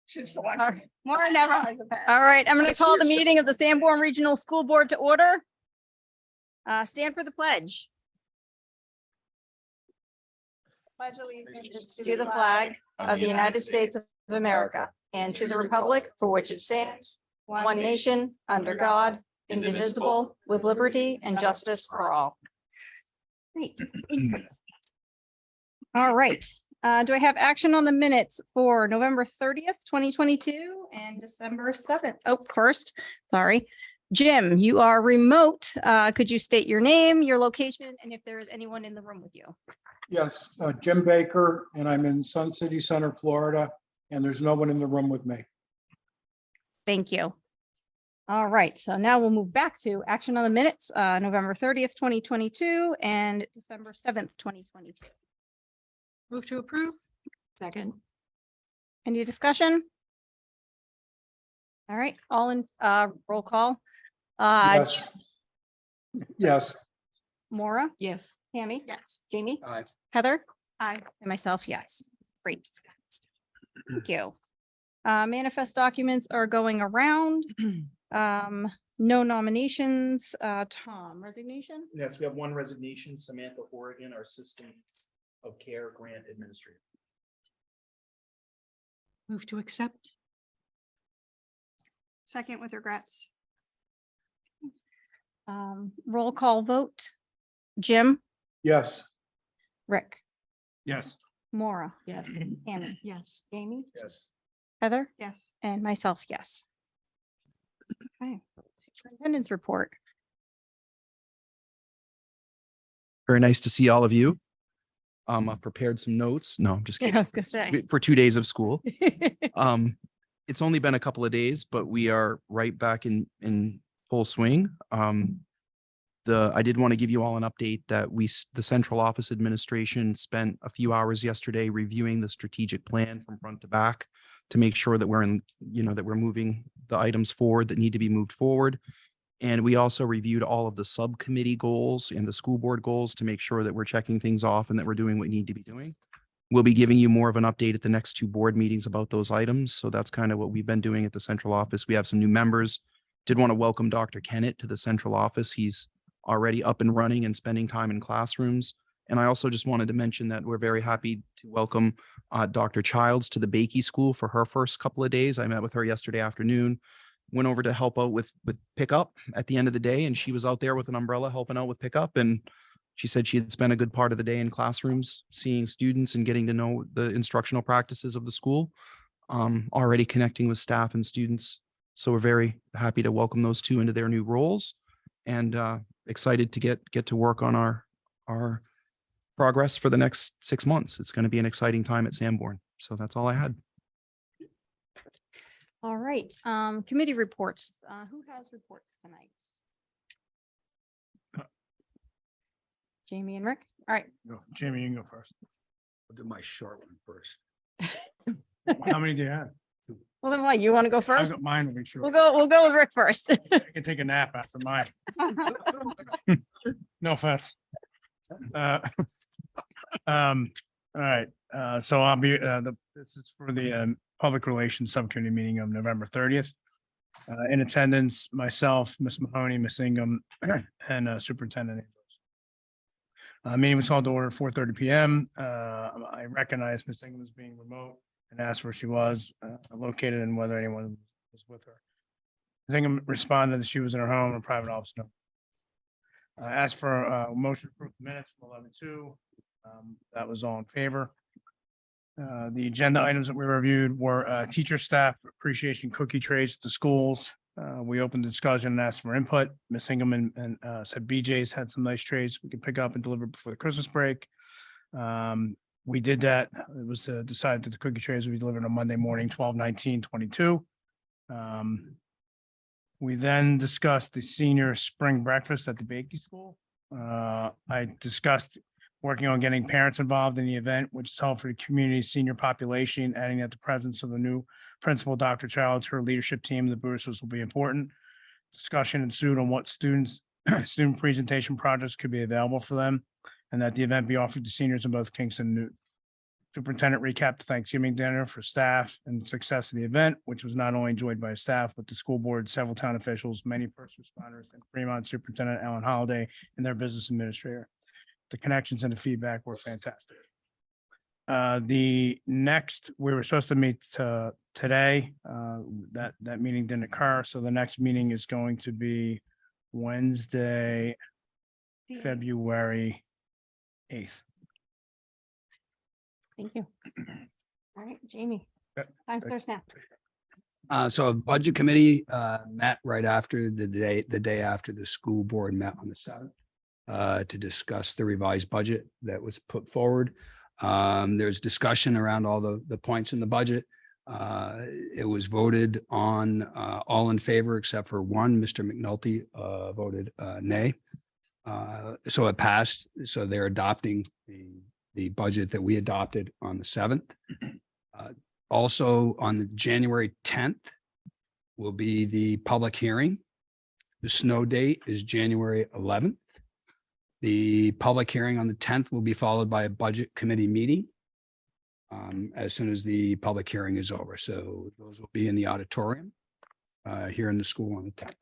She's the one. Maura never has a pen. All right, I'm going to call the Seriously. meeting of the Sanborn Regional School Board to order. Stand for the pledge. Pledge allegiance To the flag of the United States of America and to the republic for which it stands, one nation, under God, indivisible, with liberty and justice for all. Great. All right. Do I have action on the minutes for November 30th, 2022 and December 7th? Oh, first, sorry. Jim, you are remote. Could you state your name, your location, and if there is anyone in the room with you? Yes, Jim Baker, and I'm in Sun City Center, Florida, and there's no one in the room with me. Thank you. All right, so now we'll move back to action on the minutes, November 30th, 2022 and December 7th, 2022. Move to approve. Second. Any discussion? All right, all in roll call. Yes. Yes. Maura, Yes. Tammy, Yes. Jamie, Aye. Heather, Aye. and myself, yes. Great. Thank you. Manifest documents are going around. No nominations. Tom, resignation? Yes, we have one resignation, Samantha Oregon, our System of Care Grant Administrator. Move to accept. Second with regrets. Roll call vote. Jim, Yes. Rick, Yes. Maura, Yes. Tammy, Yes. Jamie, Yes. Heather, Yes. and myself, yes. Okay, superintendent's report. Very nice to see all of you. I've prepared some notes. No, I'm just Yeah, I kidding. was gonna say. For 2 days of school. It's only been a couple of days, but we are right back in full swing. I did want to give you all an update that the central office administration spent a few hours yesterday reviewing the strategic plan from front to back to make sure that that we're moving the items forward that need to be moved forward. And we also reviewed all of the subcommittee goals and the school board goals to make sure that we're checking things off and that we're doing what we need to be doing. We'll be giving you more of an update at the next 2 board meetings about those items. So that's kind of what we've been doing at the central office. We have some new members. Did want to welcome Dr. Kennett to the central office. He's already up and running and spending time in classrooms. And I also just wanted to mention that we're very happy to welcome Dr. Childs to the Bakey School for her first couple of days. I met with her yesterday afternoon, went over to help out with pickup at the end of the day. And she was out there with an umbrella helping out with pickup. And she said she had spent a good part of the day in classrooms, seeing students and getting to know the instructional practices of the school, already connecting with staff and students. So we're very happy to welcome those 2 into their new roles and excited to get to work on our progress for the next 6 months. It's going to be an exciting time at Sanborn. So that's all I had. All right, committee reports. Who has reports tonight? Jamie and Rick. All right. Go. Jamie, you can go first. I'll do my short one first. How many do you have? Well, then what? You want to go I've first? got mine. We'll be sure. We'll go with Rick first. I can take a nap after mine. No offense. All right. So I'll be, this is for the Public Relations Subcommittee meeting of November 30th. In attendance, myself, Ms. Mahoney, Ms. Ingham, and Superintendent Andrews. Meeting was called to order at 4:30 p.m. I recognize Ms. Ingham as being remote and asked where she was located and whether anyone was with her. Ms. Ingham responded that she was in her home and private office. No. Asked for a motion to approve the minutes from 11:2. That was all in favor. The agenda items that we reviewed were teacher staff appreciation cookie trays at the schools. We opened the discussion and asked for input. Ms. Ingham and said BJ's had some nice trays we could pick up and deliver before the Christmas break. We did that. It was decided that the cookie trays would be delivered on Monday morning, 12/19/22. We then discussed the senior spring breakfast at the Bakey School. I discussed working on getting parents involved in the event, which is held for the community's senior population, adding that the presence of the new principal, Dr. Childs, her leadership team, the boosters will be important. Discussion ensued on what student presentation projects could be available for them, and that the event be offered to seniors in both Kingston and Newton. Superintendent recapped the Thanksgiving dinner for staff and the success of the event, which was not only enjoyed by staff, but the school board, several town officials, many first responders, and Fremont Superintendent Alan Holliday and their business administrator. The connections and the feedback were fantastic. The next, we were supposed to meet today. That meeting didn't occur, so the next meeting is going to be Wednesday, February 8th. Thank you. All right, Jamie. Yep. Time starts now. So Budget Committee met right after the day after the school board met on the 7th to discuss the revised budget that was put forward. There's discussion around all the points in the budget. It was voted on all in favor except for one. Mr. McNulty voted nay. So it passed. So they're adopting the budget that we adopted on the 7th. Also on the January 10th will be the public hearing. The snow date is January 11th. The public hearing on the 10th will be followed by a budget committee meeting as soon as the public hearing is over. So those will be in the auditorium here in the school on the 10th.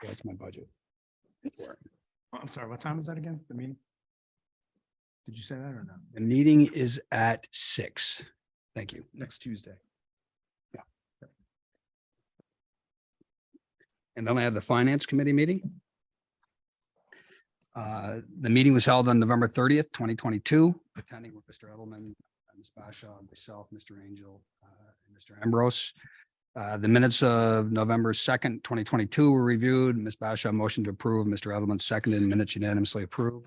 That's my budget. I'm sorry, what time is that again? The meeting? Did you say that or no? The meeting is at 6. Thank you. Next Tuesday. And then I have the Finance Committee meeting. The meeting was held on November 30th, 2022, attending with Mr. Edelman, Ms. Basha, myself, Mr. Angel, and Mr. Ambrose. The minutes of November 2nd, 2022 were reviewed. Ms. Basha motioned to approve. Mr. Edelman seconded, and minutes unanimously approved.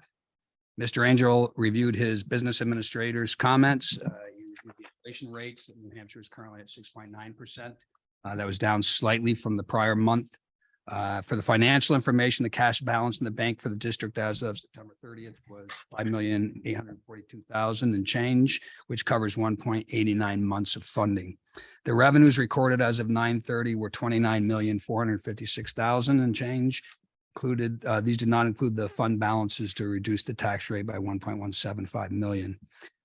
Mr. Angel reviewed his business administrator's comments. He reviewed the inflation rates. New Hampshire is currently at 6.9%. That was down slightly from the prior month. For the financial information, the cash balance in the bank for the district as of September 30th was $5,842,000 and change, which covers 1.89 months of funding. The revenues recorded as of 9/30 were $29,456,000 and change. These did not include the fund balances to reduce the tax rate by $1.175 million.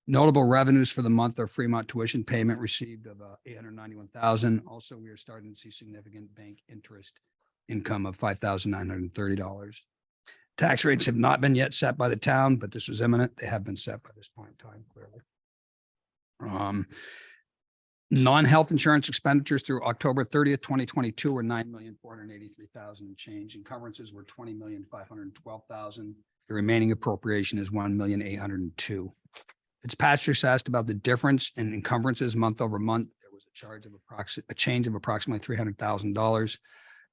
Notable revenues for the month are Fremont tuition payment received of $891,000. Also, we are starting to see significant bank interest income of $5,930. Tax rates have not been yet set by the town, but this was imminent. They have been set by this point in time, clearly. Non-health insurance expenditures through October 30th, 2022 were $9,483,000 and change. Encumbrances were $20,512,000. The remaining appropriation is $1,802,000. Fitzpatrick asked about the difference in encumbrances month over month. There was a change of approximately $300,000.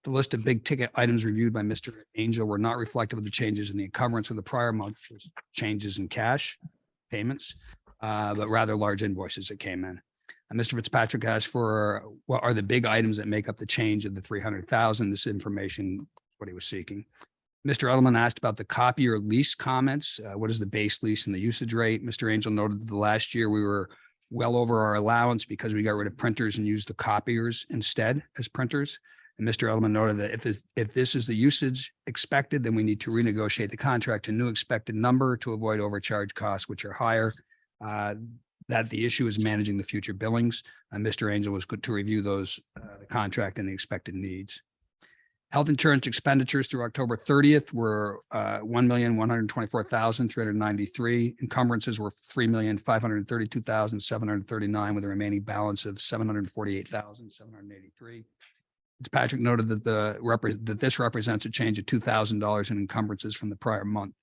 The list of big ticket items reviewed by Mr. Angel were not reflective of the changes in the encumbrance of the prior month, changes in cash payments, but rather large invoices that came in. Mr. Fitzpatrick asked for what are the big items that make up the change of the $300,000. This information, what he was seeking. Mr. Edelman asked about the copier lease comments. What is the base lease and the usage rate? Mr. Angel noted that the last year we were well over our allowance because we got rid of printers and used the copiers instead as printers. And Mr. Edelman noted that if this is the usage expected, then we need to renegotiate the contract to new expected number to avoid overcharge costs, which are higher. That the issue is managing the future billings. Mr. Angel was good to review those, the contract and the expected needs. Health insurance expenditures through October 30th were $1,124,393. Encumbrances were $3,532,739 with a remaining balance of $748,783. Patrick noted that that this represents a change of $2,000 in encumbrances from the prior month.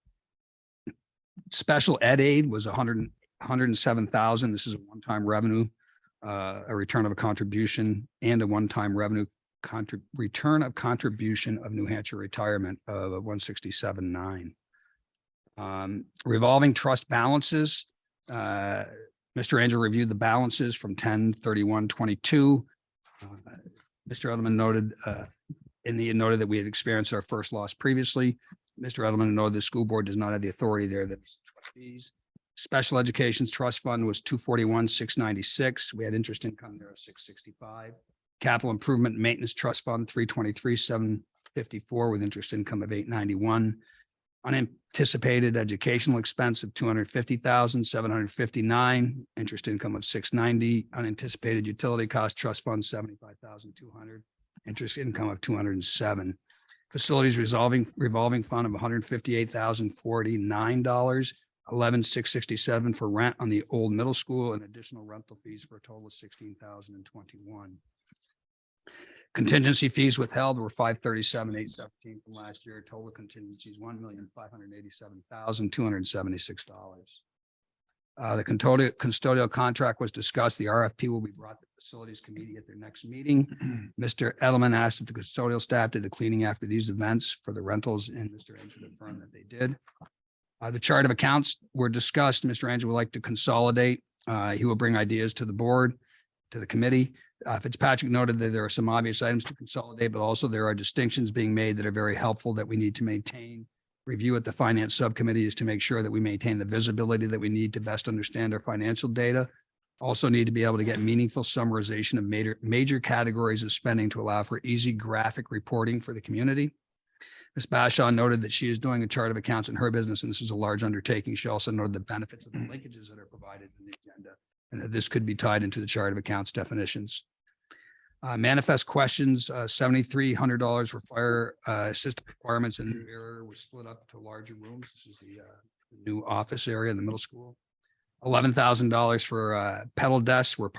Special ed aid was $107,000. This is a one-time revenue, a return of a contribution, and a one-time revenue return of contribution of New Hampshire retirement of $167,900. Revolving trust balances. Mr. Angel reviewed the balances from 10/31/22. Mr. Edelman noted, noted that we had experienced our first loss previously. Mr. Edelman noted the school board does not have the authority there. That trustees. Special Education Trust Fund was $241,696. We had interest income there of $665. Capital Improvement Maintenance Trust Fund $323,754 with interest income of $891. Unanticipated educational expense of 250,759, interest income of 690, unanticipated utility cost trust fund 75,200, interest income of 207. Facilities revolving fund of $158,049, 11,667 for rent on the old middle school and additional rental fees for a total of 16,021. Contingency fees withheld were 537,817 from last year. Total contingencies $1,587,276. The custodial contract was discussed. The RFP will be brought to the facilities committee at their next meeting. Mr. Edelman asked if the custodial staff did the cleaning after these events for the rentals, and Mr. Angel confirmed that they did. The chart of accounts were discussed. Mr. Angel would like to consolidate. He will bring ideas to the board, to the committee. Fitzpatrick noted that there are some obvious items to consolidate, but also there are distinctions being made that are very helpful that we need to maintain. Review at the finance subcommittee is to make sure that we maintain the visibility that we need to best understand our financial data. Also need to be able to get meaningful summarization of major categories of spending to allow for easy graphic reporting for the community. Ms. Bashaw noted that she is doing a chart of accounts in her business, and this is a large undertaking. She also noted the benefits of the linkages that are provided in the agenda, and that this could be tied into the chart of accounts definitions. Manifest questions, $7,300 for fire system requirements in the area were split up to larger rooms. This is the new office area in the middle school. $11,000 for pedal desks were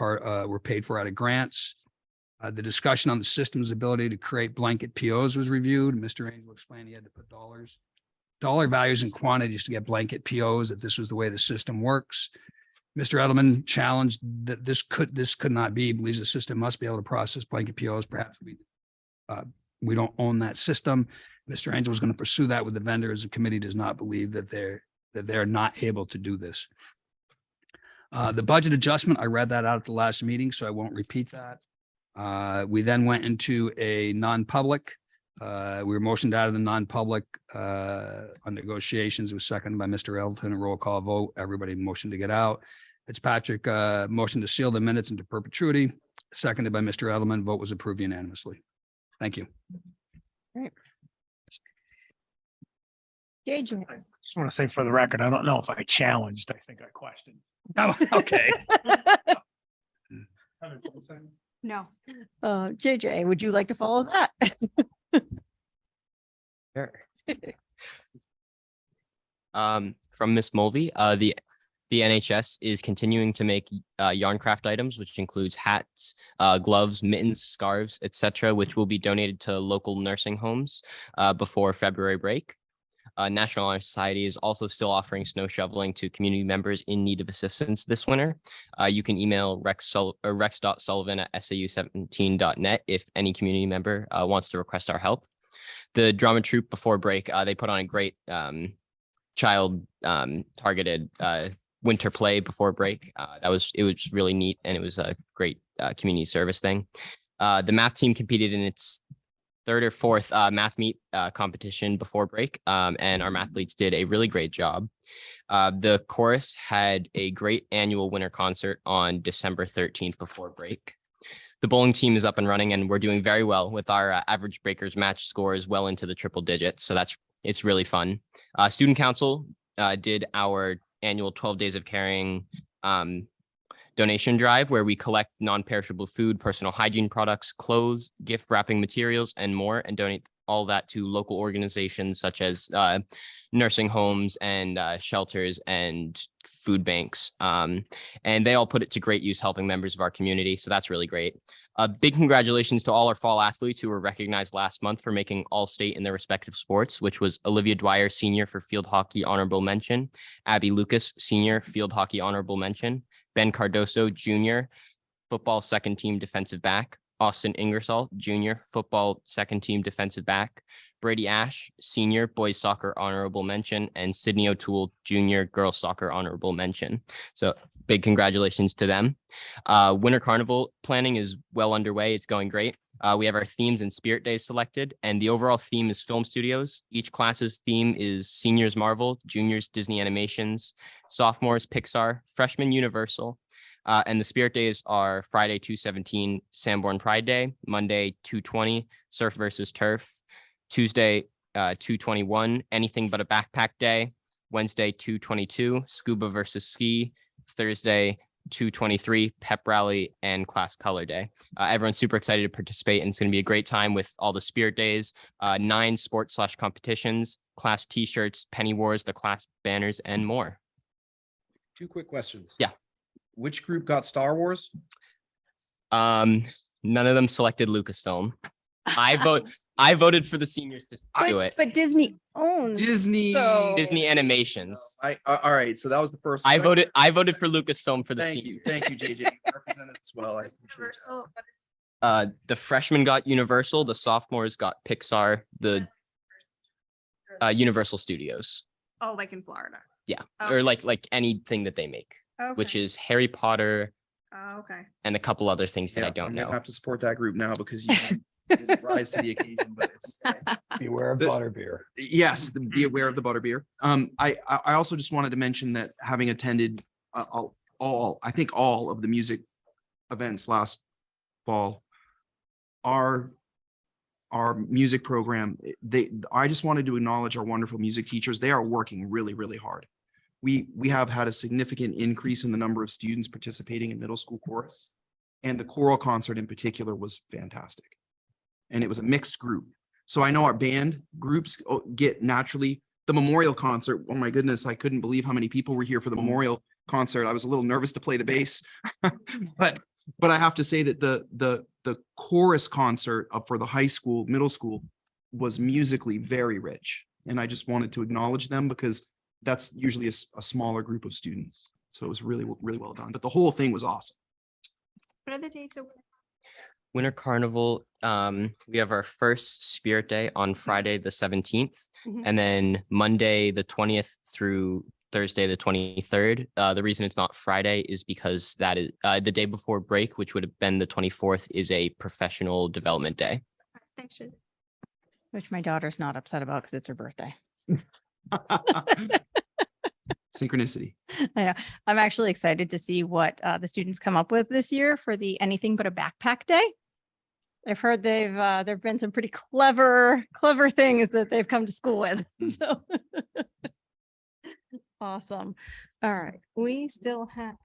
paid for out of grants. The discussion on the system's ability to create blanket POs was reviewed. Mr. Angel explained he had to put dollar values and quantities to get blanket POs, that this was the way the system works. Mr. Edelman challenged that this could not be, believes the system must be able to process blanket POs. Perhaps we don't own that system. Mr. Angel was going to pursue that with the vendor, as the committee does not believe that they're not able to do this. The budget adjustment, I read that out at the last meeting, so I won't repeat that. We then went into a non-public. We were motioned out of the non-public on negotiations. It was seconded by Mr. Elton, a roll call vote. Everybody motioned to get out. Fitzpatrick motioned to seal the minutes into perpetuity, seconded by Mr. Edelman. Vote was approved unanimously. Thank you. JJ. Just want to say for the record, I don't know if I challenged. I think I questioned. Oh, okay. No. JJ, would you like to follow that? Sure. From Miss Mulvey, the NHS is continuing to make yarn craft items, which includes hats, gloves, mittens, scarves, etc., which will be donated to local nursing homes before February break. National Honor Society is also still offering snow shoveling to community members in need of assistance this winter. You can email rex.sullivan@sau17.net if any community member wants to request our help. The drama troupe before break, they put on a great child targeted winter play before break. It was really neat, and it was a great community service thing. The math team competed in its third or fourth math meet competition before break, and our mathletes did a really great job. The chorus had a great annual winter concert on December 13th before break. The bowling team is up and running, and we're doing very well with our average breakers match scores well into the triple digits. So it's really fun. Student council did our annual 12 days of caring donation drive, where we collect non-perishable food, personal hygiene products, clothes, gift wrapping materials, and more, and donate all that to local organizations such as nursing homes and shelters and food banks. And they all put it to great use, helping members of our community. So that's really great. Big congratulations to all our fall athletes who were recognized last month for making all state in their respective sports, which was Olivia Dwyer, senior, for field hockey honorable mention, Abby Lucas, senior, field hockey honorable mention, Ben Cardoso, junior, football second team defensive back, Austin Ingersoll, junior, football second team defensive back, Brady Ash, senior, boys soccer honorable mention, and Sydney O'Toole, junior, girls soccer honorable mention. So big congratulations to them. Winter Carnival planning is well underway. It's going great. We have our themes and spirit days selected, and the overall theme is film studios. Each class's theme is seniors Marvel, juniors Disney Animations, sophomores Pixar, freshmen Universal, and the spirit days are Friday 2/17 Sanborn Pride Day, Monday 2/20 Surf versus Turf, Tuesday 221, anything but a backpack day. Wednesday, 222, scuba versus ski. Thursday, 223, pep rally and class color day. Everyone's super excited to participate, and it's going to be a great time with all the spirit days, 9 sports/competitions, class t-shirts, penny wars, the class banners, and more. 2 quick questions. Yeah. Which group got Star Wars? None of them selected Lucasfilm. I voted for the seniors to do it. But Disney owns. Disney. so- Disney Animations. All right. So that was the first. I voted for Lucasfilm for the Thank seniors. you. Thank you, JJ. You represented us well. I appreciate that. The freshmen got Universal, the sophomores got Pixar, the Universal Studios. Oh, like in Florida. Yeah, Oh. or like anything that they make, which Okay. is Harry Potter Oh, okay. and a couple other things that I Yeah, don't I'm gonna know. have to support that group now because you didn't rise to the occasion, but it's okay. Beware of The- butterbeer. Yes, be aware of the butterbeer. I also just wanted to mention that having attended I think all of the music events last fall, our music program, I just wanted to acknowledge our wonderful music teachers. They are working really, really hard. We have had a significant increase in the number of students participating in middle school chorus, and the choral concert in particular was fantastic. And it was a mixed group. So I know our band groups get naturally the memorial concert. Oh my goodness, I couldn't believe how many people were here for the memorial concert. I was a little nervous to play the bass, but I have to say that the chorus concert up for the high school, middle school was musically very rich. And I just wanted to acknowledge them because that's usually a smaller group of students. So it was really, really well done, but the whole thing was awesome. What are the dates? Winter Carnival, we have our first Spirit Day on Friday, the 17th, Mhm. and then Monday, the 20th through Thursday, the 23rd. The reason it's not Friday is because that is the day before break, which would have been the 24th, is a professional development day. Thanks, Jen. Which my daughter's not upset about because it's her birthday. Synchronicity. I know. I'm actually excited to see what the students come up with this year for the Anything But a Backpack Day. I've heard there've been some pretty clever things that they've come to school with. So awesome. All right, we still have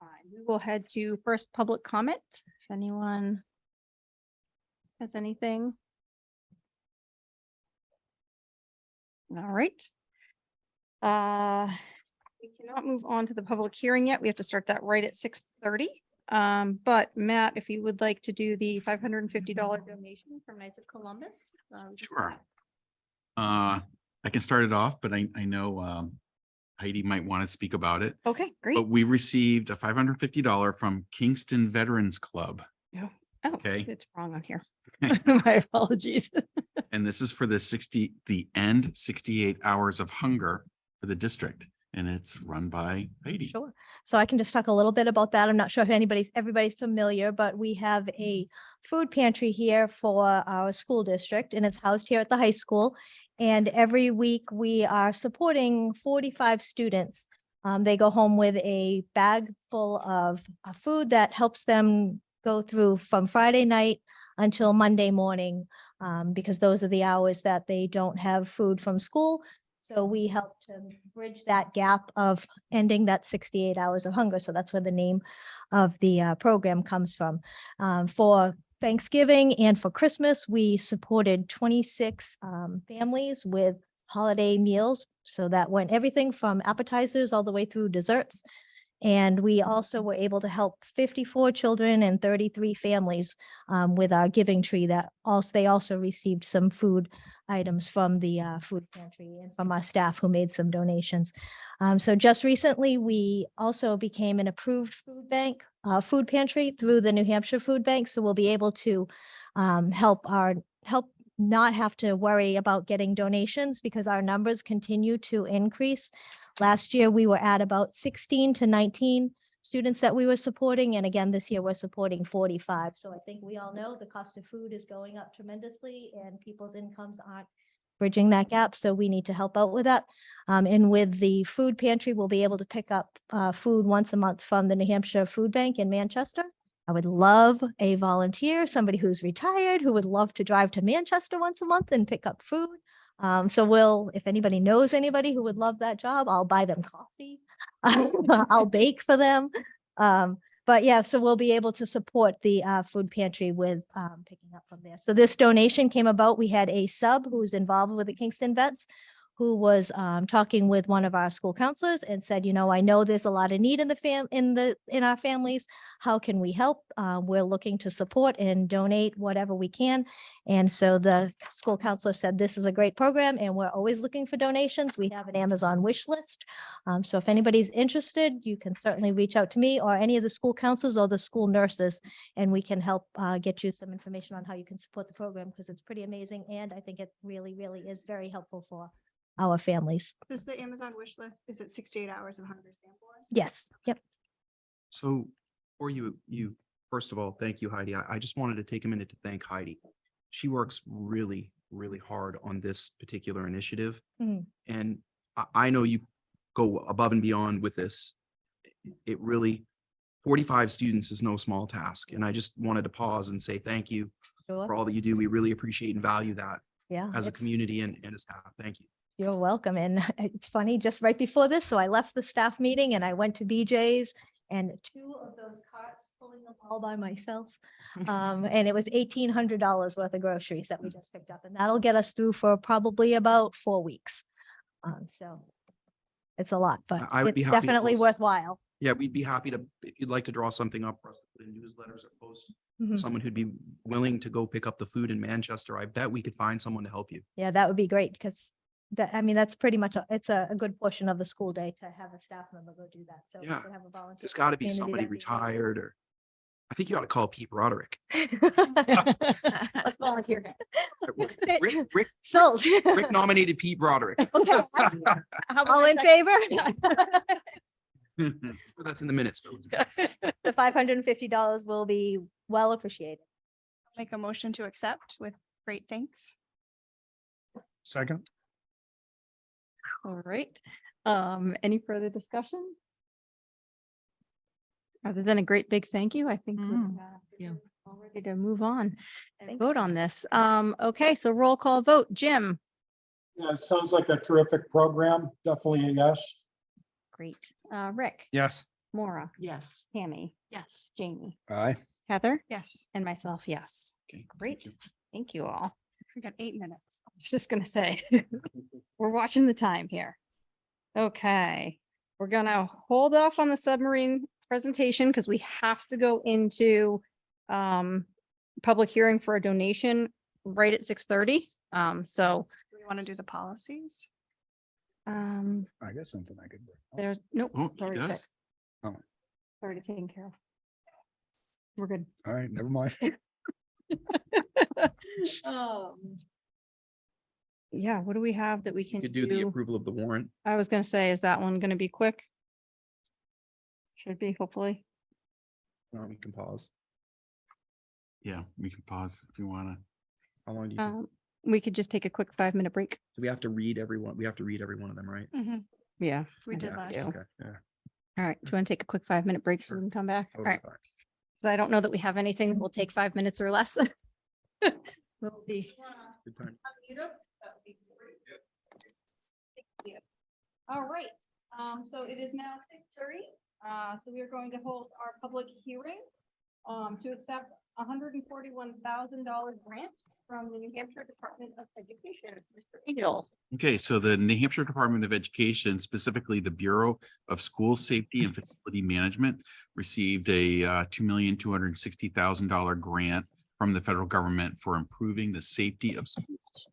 time. We will head to first public comment. If anyone has anything. All right. We cannot move on to the public hearing yet. We have to start that right at 6:30. But Matt, if you would like to do the $550 donation from Knights of Columbus. we can do Sure. that. I can start it off, but I know Heidi might want to speak about it. Okay, great. But we received a $550 from Kingston Veterans Club. Oh, okay. it's wrong on here. Okay. My apologies. And this is for the 68 hours of hunger for the district. And it's run by Heidi. Sure. So I can just talk a little bit about that. I'm not sure if everybody's familiar, but we have a food pantry here for our school district, and it's housed here at the high school. And every week we are supporting 45 students. They go home with a bag full of food that helps them go through from Friday night until Monday morning, because those are the hours that they don't have food from school. So we help to bridge that gap of ending that 68 hours of hunger. So that's where the name of the program comes from. For Thanksgiving and for Christmas, we supported 26 families with holiday meals. So that went everything from appetizers all the way through desserts. And we also were able to help 54 children and 33 families with our giving tree that they also received some food items from the food pantry and from our staff who made some donations. So just recently, we also became an approved food pantry through the New Hampshire Food Bank. So we'll be able to help not have to worry about getting donations because our numbers continue to increase. Last year, we were at about 16 to 19 students that we were supporting. And again, this year we're supporting 45. So I think we all know the cost of food is going up tremendously and people's incomes aren't bridging that gap. So we need to help out with that. And with the food pantry, we'll be able to pick up food once a month from the New Hampshire Food Bank in Manchester. I would love a volunteer, somebody who's retired, who would love to drive to Manchester once a month and pick up food. So if anybody knows anybody who would love that job, I'll buy them coffee. I'll bake for them. But yeah, so we'll be able to support the food pantry with picking up from there. So this donation came about. We had a sub who's involved with the Kingston Vets who was talking with one of our school counselors and said, you know, I know there's a lot of need in in our families. How can we help? We're looking to support and donate whatever we can. And so the school counselor said, this is a great program and we're always looking for donations. We have an Amazon wish list. So if anybody's interested, you can certainly reach out to me or any of the school counselors or the school nurses, and we can help get you some information on how you can support the program because it's pretty amazing. And I think it really, really is very helpful for our families. Does the Amazon wish list, is it 68 hours of hunger Sanborn? Yes. Yep. So for you, first of all, thank you, Heidi. I just wanted to take a minute to thank Heidi. She works really, really hard on this particular initiative. Mhm. And I know you go above and beyond with this. It really, 45 students is no small task. And I just wanted to pause and say thank you for Sure. all that you do. We really appreciate and value that Yeah. as a it's- community and a staff. Thank you. You're welcome. And it's funny, just right before this, so I left the staff meeting and I went to BJ's and 2 of those carts pulling them all by myself. And it was $1,800 worth of groceries that we just picked up, and that'll get us through for probably about 4 weeks. So it's a lot, but I would be it's happy to definitely post- worthwhile. Yeah, we'd be happy to, if you'd like to draw something up for us to put in newsletters or post, Mhm. someone who'd be willing to go pick up the food in Manchester, I bet we could find someone to help you. Yeah, that would be great because that's pretty much, it's a good portion of the school day to have a staff member go do that. So we Yeah. could have a volunteer. There's got to be community, somebody that'd be amazing. retired or I think you ought to call Pete Broderick. Let's volunteer. Rick Sold. nominated Pete Broderick. Okay. How about All a in second? favor? That's in the minutes. folks. The $550 will be well appreciated. Make a motion to accept with great thanks. Second. All right. Any further discussion? Other than a great big thank you, I think yeah. we're all ready to move on and Thanks. vote on this. Okay, so roll call vote. Jim? Yeah, it sounds like a terrific program. Definitely a yes. Great. Rick? Yes. Maura? Yes. Tammy? Yes. Jamie? Aye. Heather? Yes, And myself, yes. Okay, thank Great. you. Thank you all. we got 8 minutes. I was just gonna say, we're watching the time here. Okay, we're gonna hold off on the submarine presentation because we have to go into public hearing for a donation right at 6:30. So Do we want to do the policies? I guess something I could. there's, nope, Oh, it's he already does? fixed. Oh. Already taken care of. We're good. All right, never mind. Yeah, what do we have that we You can could do the do? approval of the warrant. I was gonna say, is that one gonna be quick? Should be, hopefully. We can pause. Yeah, we can pause if you wanna. How long do you think? We could just take a quick 5-minute break. Do we have to read everyone? We have to read every one of them, right? Mhm, Yeah. We I did think that. do. Okay. Yeah. All right, do you want to take a quick 5-minute break so Sure. we can come back? All Totally right, fine. because I don't know that we have anything that will take 5 minutes or less. Will be. Good time. All right, so it is now 6:30. So we are going to hold our public hearing to accept $141,000 grant from the New Hampshire Department of Education. Mr. Angel. Okay, so the New Hampshire Department of Education, specifically the Bureau of School Safety and Facility Management, received a $2,260,000 grant from the federal government for improving the safety of schools.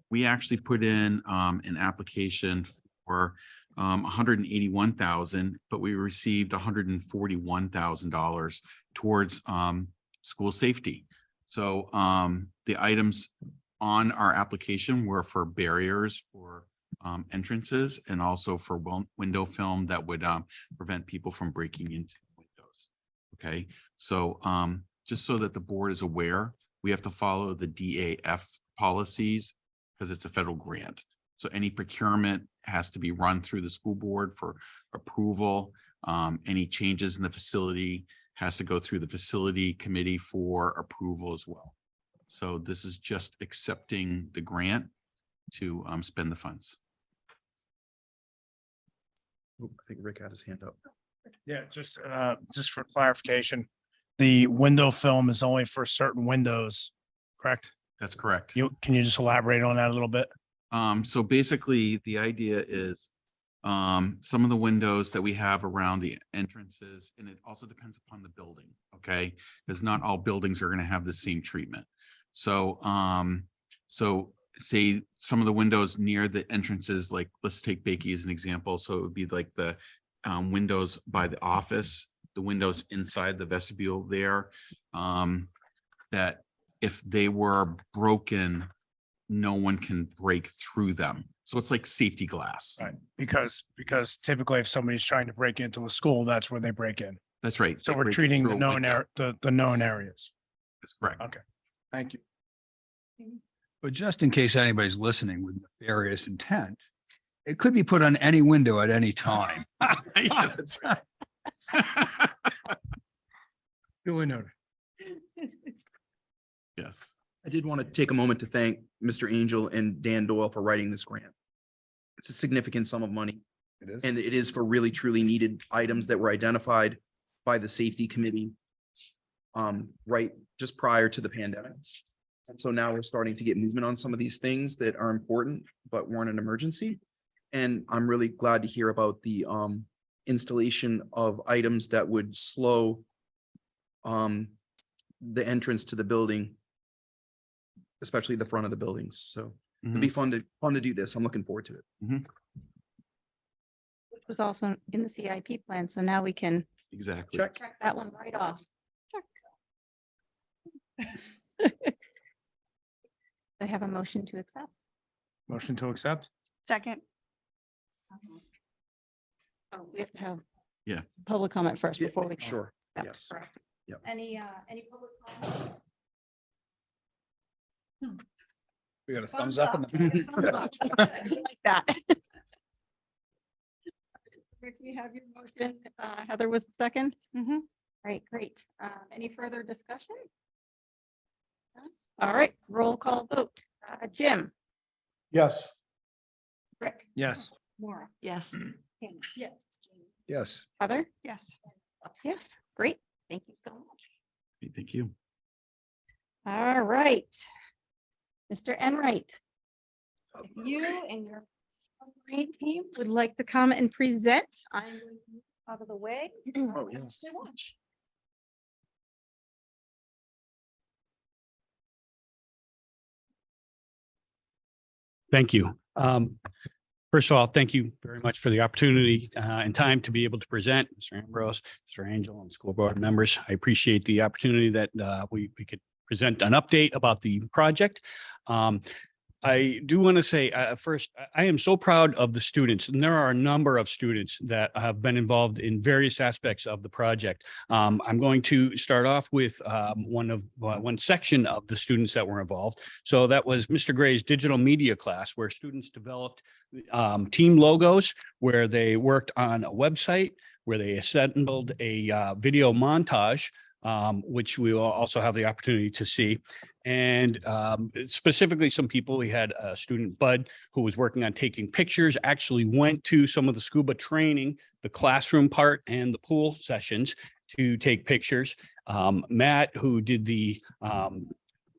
We actually put in an application for $181,000, but we received $141,000 towards school safety. So the items on our application were for barriers for entrances and also for window film that would prevent people from breaking into windows. Okay, so just so that the board is aware, we have to follow the DAF policies because it's a federal grant. So any procurement has to be run through the school board for approval. Any changes in the facility has to go through the facility committee for approval as well. So this is just accepting the grant. to spend the funds. I think Rick had his hand up. Yeah, just for clarification, the window film is only for certain windows, correct? That's correct. Can you just elaborate on that a little bit? So basically, the idea is some of the windows that we have around the entrances, and it also depends upon the building, okay? Because not all buildings are going to have the same treatment. So, so say some of the windows near the entrances, like let's take Bakey as an example. So it would be like the windows by the office, the windows inside the vestibule there, that if they were broken, no one can break through them. So it's like safety glass. Right, because typically if somebody's trying to break into a school, that's where they break in. That's right. So They we're break treating the through a known window. the known areas. That's correct. Okay, thank you. But just in case anybody's listening with nefarious intent, it could be put on any window at any time. Yeah, that's right. Duly noted. Yes. I did want to take a moment to thank Mr. Angel and Dan Doyle for writing this grant. It's a significant sum of money. It is. And it is for really truly needed items that were identified by the safety committee right just prior to the pandemic. And so now we're starting to get movement on some of these things that are important, but weren't an emergency. And I'm really glad to hear about the installation of items that would slow the entrance to the building, especially the front of the buildings. So it'd be fun to do this. I'm looking forward to it. Which was also in the CIP plan. So now we can Exactly. Check. check that one right off. I have a motion to accept. Motion to accept? Second. Oh, we have to have. Yeah. Public comment first Yeah, before we. sure. Yep, Yes. correct. Yep. Any public comment? We got a Thumbs thumbs up. up. I like that. Rick, we have your motion. Heather was the second. Mm-hmm. Right, great. Any further discussion? No? All right, roll call vote. Jim, Yes. Rick, Yes. Maura. Yes. Hannah, yes. Yes. Heather? Yes. Yes, great. Thank you so much. Thank you. All right. Mr. Enright. If you and your great team would like to come and present, I'm going to move out of the way. Oh, yeah. Actually, watch. Thank you. First of all, thank you very much for the opportunity and time to be able to present, Mr. Ambrose, Mr. Angel, and school board members. I appreciate the opportunity that we could present an update about the project. I do want to say first, I am so proud of the students, and there are a number of students that have been involved in various aspects of the project. I'm going to start off with one section of the students that were involved. So that was Mr. Gray's digital media class, where students developed team logos, where they worked on a website, where they assembled a video montage, which we will also have the opportunity to see. And specifically some people, we had a student, Bud, who was working on taking pictures, actually went to some of the scuba training, the classroom part and the pool sessions to take pictures. Matt, who did the,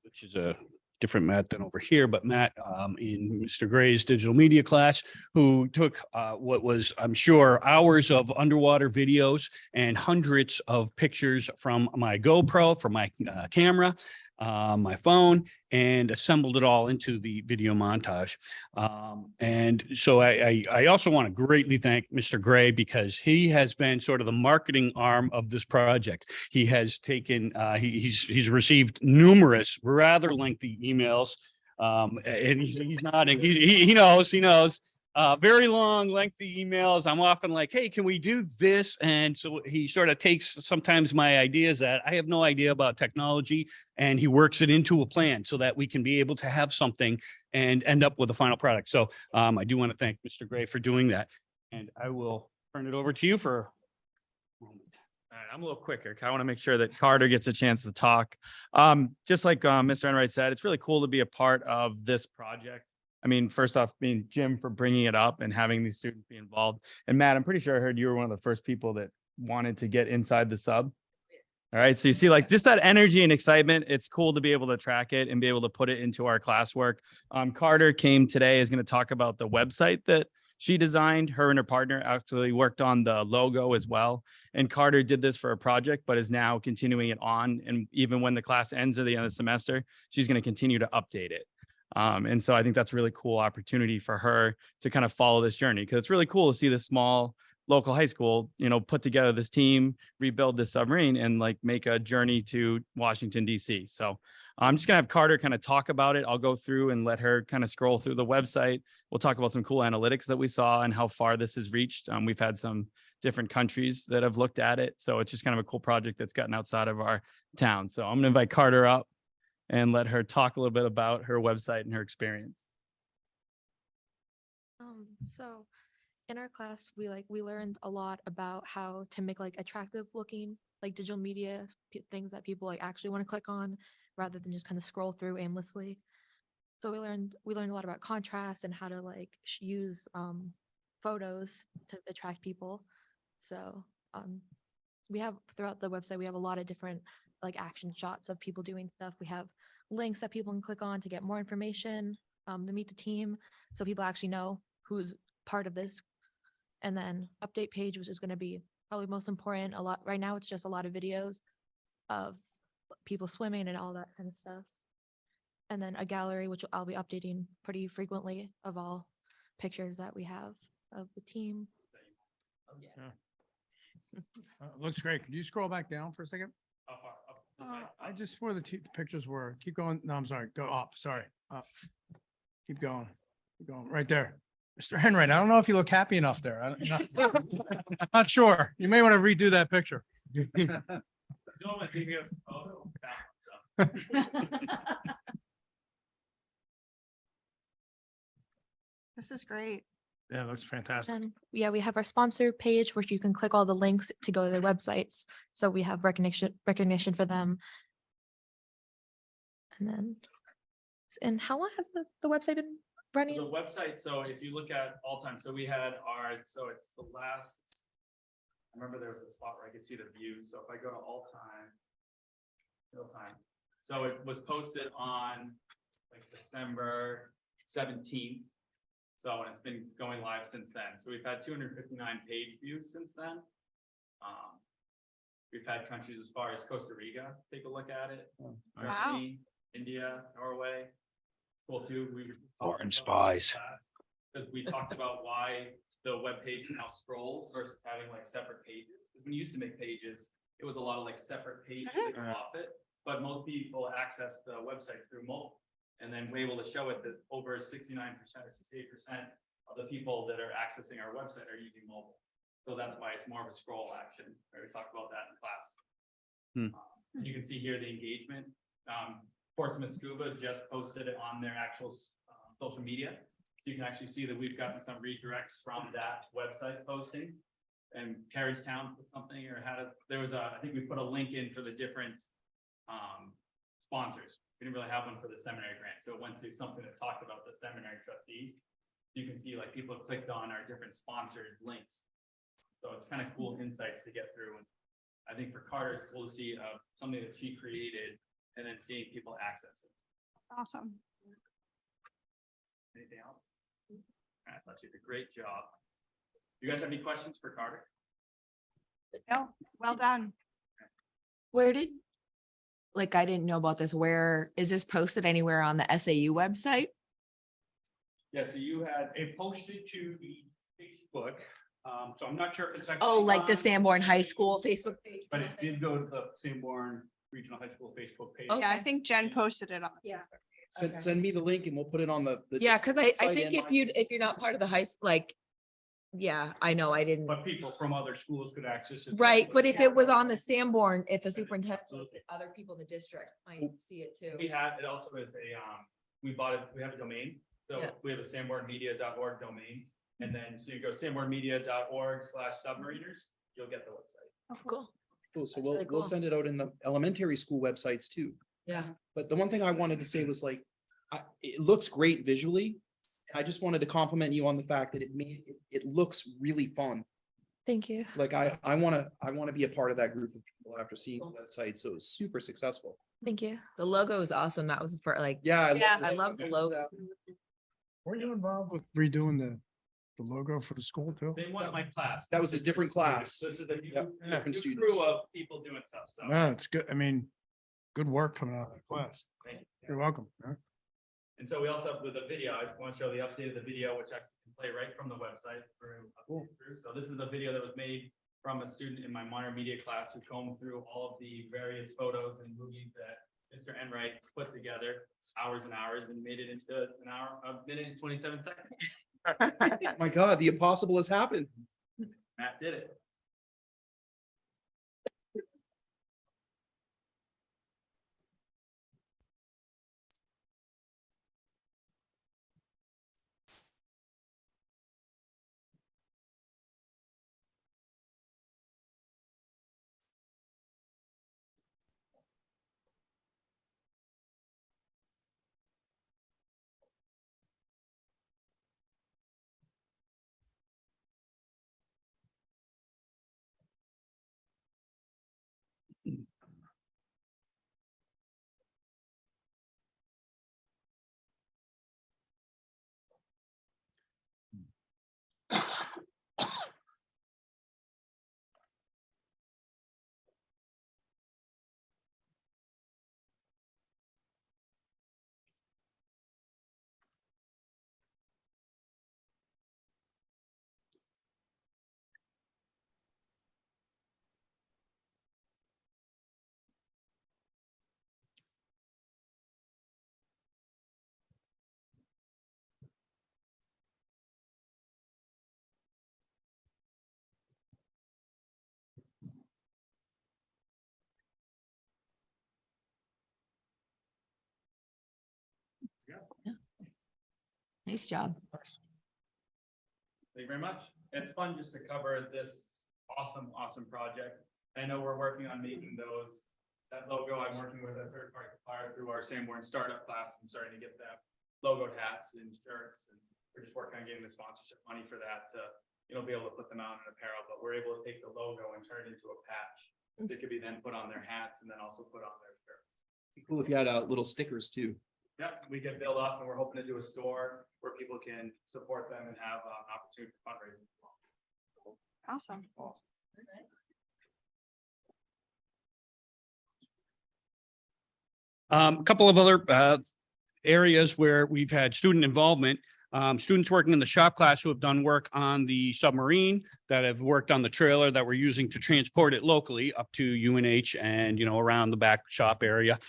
which is a different Matt than over here, but Matt in Mr. Gray's digital media class, who took what was, I'm sure, hours of underwater videos and hundreds of pictures from my GoPro, from my camera, my phone, and assembled it all into the video montage. And so I also want to greatly thank Mr. Gray, because he has been sort of the marketing arm of this project. He has taken, he's received numerous rather lengthy emails, and he's nodding. He knows. Very long, lengthy emails. I'm often like, hey, can we do this? And so he sort of takes sometimes my ideas that I have no idea about technology, and he works it into a plan so that we can be able to have something and end up with a final product. So I do want to thank Mr. Gray for doing that. And I will turn it over to you for a moment. All right, I'm a little quicker. I want to make sure that Carter gets a chance to talk. Just like Mr. Enright said, it's really cool to be a part of this project. I mean, first off, Jim for bringing it up and having these students be involved. And Matt, I'm pretty sure I heard you were one of the first people that wanted to get inside the sub. All right. So you see like just that energy and excitement. It's cool to be able to track it and be able to put it into our classwork. Carter came today, is going to talk about the website that she designed. Her and her partner actually worked on the logo as well. And Carter did this for a project, but is now continuing it on. And even when the class ends at the end of the semester, she's going to continue to update it. And so I think that's a really cool opportunity for her to kind of follow this journey, because it's really cool to see this small local high school, put together this team, rebuild this submarine, and like make a journey to Washington, DC. So I'm just gonna have Carter kind of talk about it. I'll go through and let her kind of scroll through the website. We'll talk about some cool analytics that we saw and how far this has reached. We've had some different countries that have looked at it. So it's just kind of a cool project that's gotten outside of our town. So I'm gonna invite Carter up and let her talk a little bit about her website and her experience. So in our class, we learned a lot about how to make like attractive looking like digital media things that people like actually want to click on rather than just kind of scroll through aimlessly. So we learned a lot about contrast and how to like use photos to attract people. So we have throughout the website, we have a lot of different like action shots of people doing stuff. We have links that people can click on to get more information, to meet the team, so people actually know who's part of this. And then update page, which is going to be probably most important. A lot right now, it's just a lot of videos of people swimming and all that kind of stuff. And then a gallery, which I'll be updating pretty frequently, of all pictures that we have of the team. Looks great. Could you scroll back down for a second? I just where the pictures were. Keep going. No, I'm sorry. Go up. Sorry. Up. Keep going. Keep going. Right there. Mr. Henry, I don't know if you look happy enough there. I'm not sure. You may want to redo that picture. This is great. Yeah, it looks fantastic. And yeah, we have our sponsor page where you can click all the links to go to their websites. So we have recognition for them. And how long has the website been running? So the website, so if you look at all time, so we had so it's the last, I remember there was a spot where I could see the view. So if I go to all time, real time. So it was posted on like December 17th. So and it's been going live since then. So we've had 259 page views since then. We've had countries as far as Costa Rica take a look at it. Germany, India, Norway. Cool too. Foreign spies. Because we talked about why the web page now scrolls versus having like separate pages. When you used to make pages, it was a lot of like separate pages that go off it. But most people access the websites through mobile. And then we're able to show it that over 69% or 68% of the people that are accessing our website are using mobile. So that's why it's more of a scroll action. We talked about that in class. You can see here the engagement. Portsmouth Scuba just posted it on their actual social media. So you can actually see that we've gotten some redirects from that website posting. And Carriagetown put something or I think we put a link in for the different sponsors. We didn't really have one for the seminary grant. So it went to something that talked about the seminary trustees. You can see like people have clicked on our different sponsored links. So it's kind of cool insights to get through. And I think for Carter, it's cool to see something that she created and then seeing people access it. Awesome. Anything else? I thought you did a great job. You guys have any questions for Carter? No, well done. I didn't know about this. Where is this posted anywhere on the SAU website? Yeah, so you had it posted to the Facebook. So I'm not sure if it's actually. Oh, like the on- Sanborn High School Facebook page? But it did go to the Sanborn Regional High School Facebook page. Yeah, I think Jen posted it on. Yeah. Send me the link and we'll put it on the. Yeah, because I site think and if you're not part of the high, yeah, I know, I didn't. But people from other schools could access it. Right, but if it was on the Sanborn, if the superintendent, Absolutely. other people in the district might see it too. We have, it also is we bought it, we have a domain. So Yeah. we have a sanbornmedia.org domain. And then, so you go sanbornmedia.org/submariners, you'll get the website. Oh, cool. Cool. So That's we'll really we'll cool. send it out in the elementary school websites too. Yeah. But the one thing I wanted to say was like, it looks great visually. I just wanted to compliment you on the fact that it looks really fun. Thank you. Like I want to be a part of that group of people after seeing the website. So it was super successful. Thank you. The logo is awesome. That was for like, Yeah. I love the logo. Were you involved with redoing the logo for the school too? Same one in my class. That was a different class. This is a new, Yep, different new students. crew of people doing stuff, so. No, it's good. I mean, good work coming out of that class. thank you. You're welcome. Yeah. And so we also have with the video, I want to show the update of the video, which I can play right from the website through. So this is the video that was made from a student in my minor media class who combed through all of the various photos and movies that Mr. Enright put together, hours and hours, and made it into an hour, a minute and 27 seconds. My God, the impossible has happened. Matt did it. Nice job. Thank you very much. It's fun just to cover this awesome project. I know we're working on making that logo. I'm working with a third party supplier through our Sanborn startup class and starting to get them logoed hats and shirts. And we're just working on getting the sponsorship money for that to, be able to put them out in apparel, but we're able to take the logo and turn it into a patch. That could be then put on their hats and then also put on their shirts. It'd be cool if you had little stickers too. Yeah, we can build up and we're hoping to do a store where people can support them and have an opportunity for fundraising. Awesome. A couple of other areas where we've had student involvement. Students working in the shop class who have done work on the submarine, that have worked on the trailer that we're using to transport it locally up to UNH and, around the back shop area.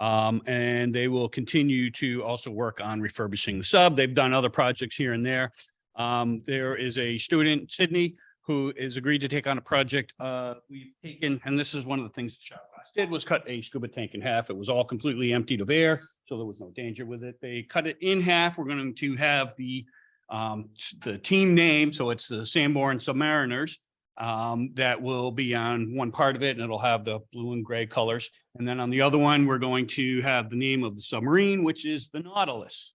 And they will continue to also work on refurbishing the sub. They've done other projects here and there. There is a student, Sydney, who has agreed to take on a project. We've taken, and this is one of the things the shop class did, was cut a scuba tank in half. It was all completely emptied of air, so there was no danger with it. They cut it in half. We're going to have the team name, so it's the Sanborn Submariners. That will be on one part of it, and it'll have the blue and gray colors. And then on the other one, we're going to have the name of the submarine, which is the Nautilus.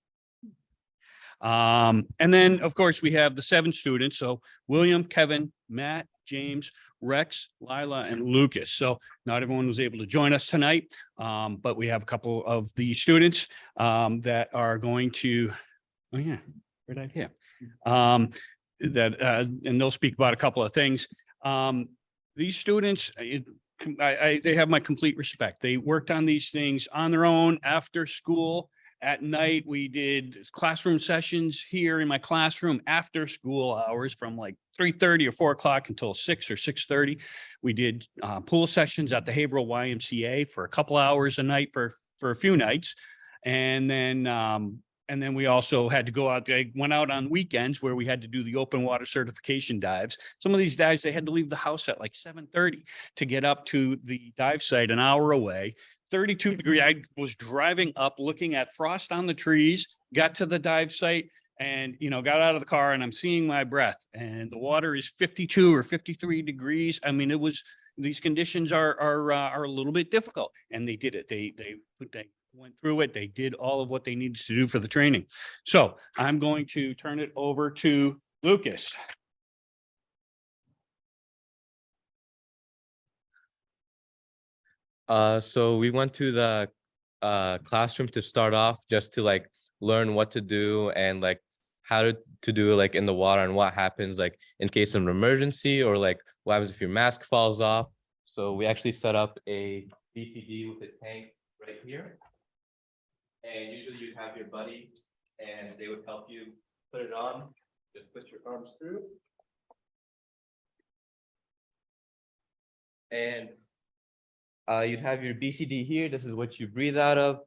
And then, of course, we have the 7 students. So William, Kevin, Matt, James, Rex, Lila, and Lucas. So not everyone was able to join us tonight, but we have a couple of the students that are going to, oh yeah, right out here. And they'll speak about a couple of things. These students, they have my complete respect. They worked on these things on their own after school. At night, we did classroom sessions here in my classroom after school hours from like 3:30 or 4 o'clock until 6 or 6:30. We did pool sessions at the Haverhill YMCA for a couple hours a night for a few nights. And then we also had to go out. I went out on weekends where we had to do the open water certification dives. Some of these dives, they had to leave the house at like 7:30 to get up to the dive site an hour away. 32 degree. I was driving up, looking at frost on the trees, got to the dive site and, got out of the car and I'm seeing my breath and the water is 52 or 53 degrees. I mean, these conditions are a little bit difficult and they did it. They went through it. They did all of what they needed to do for the training. So I'm going to turn it over to Lucas. So we went to the classroom to start off just to like learn what to do and like how to do it like in the water and what happens like in case of an emergency or like what happens if your mask falls off. So we actually set up a BCD with a tank right here. And usually you'd have your buddy and they would help you put it on. Just put your arms through. And you'd have your BCD here. This is what you breathe out of.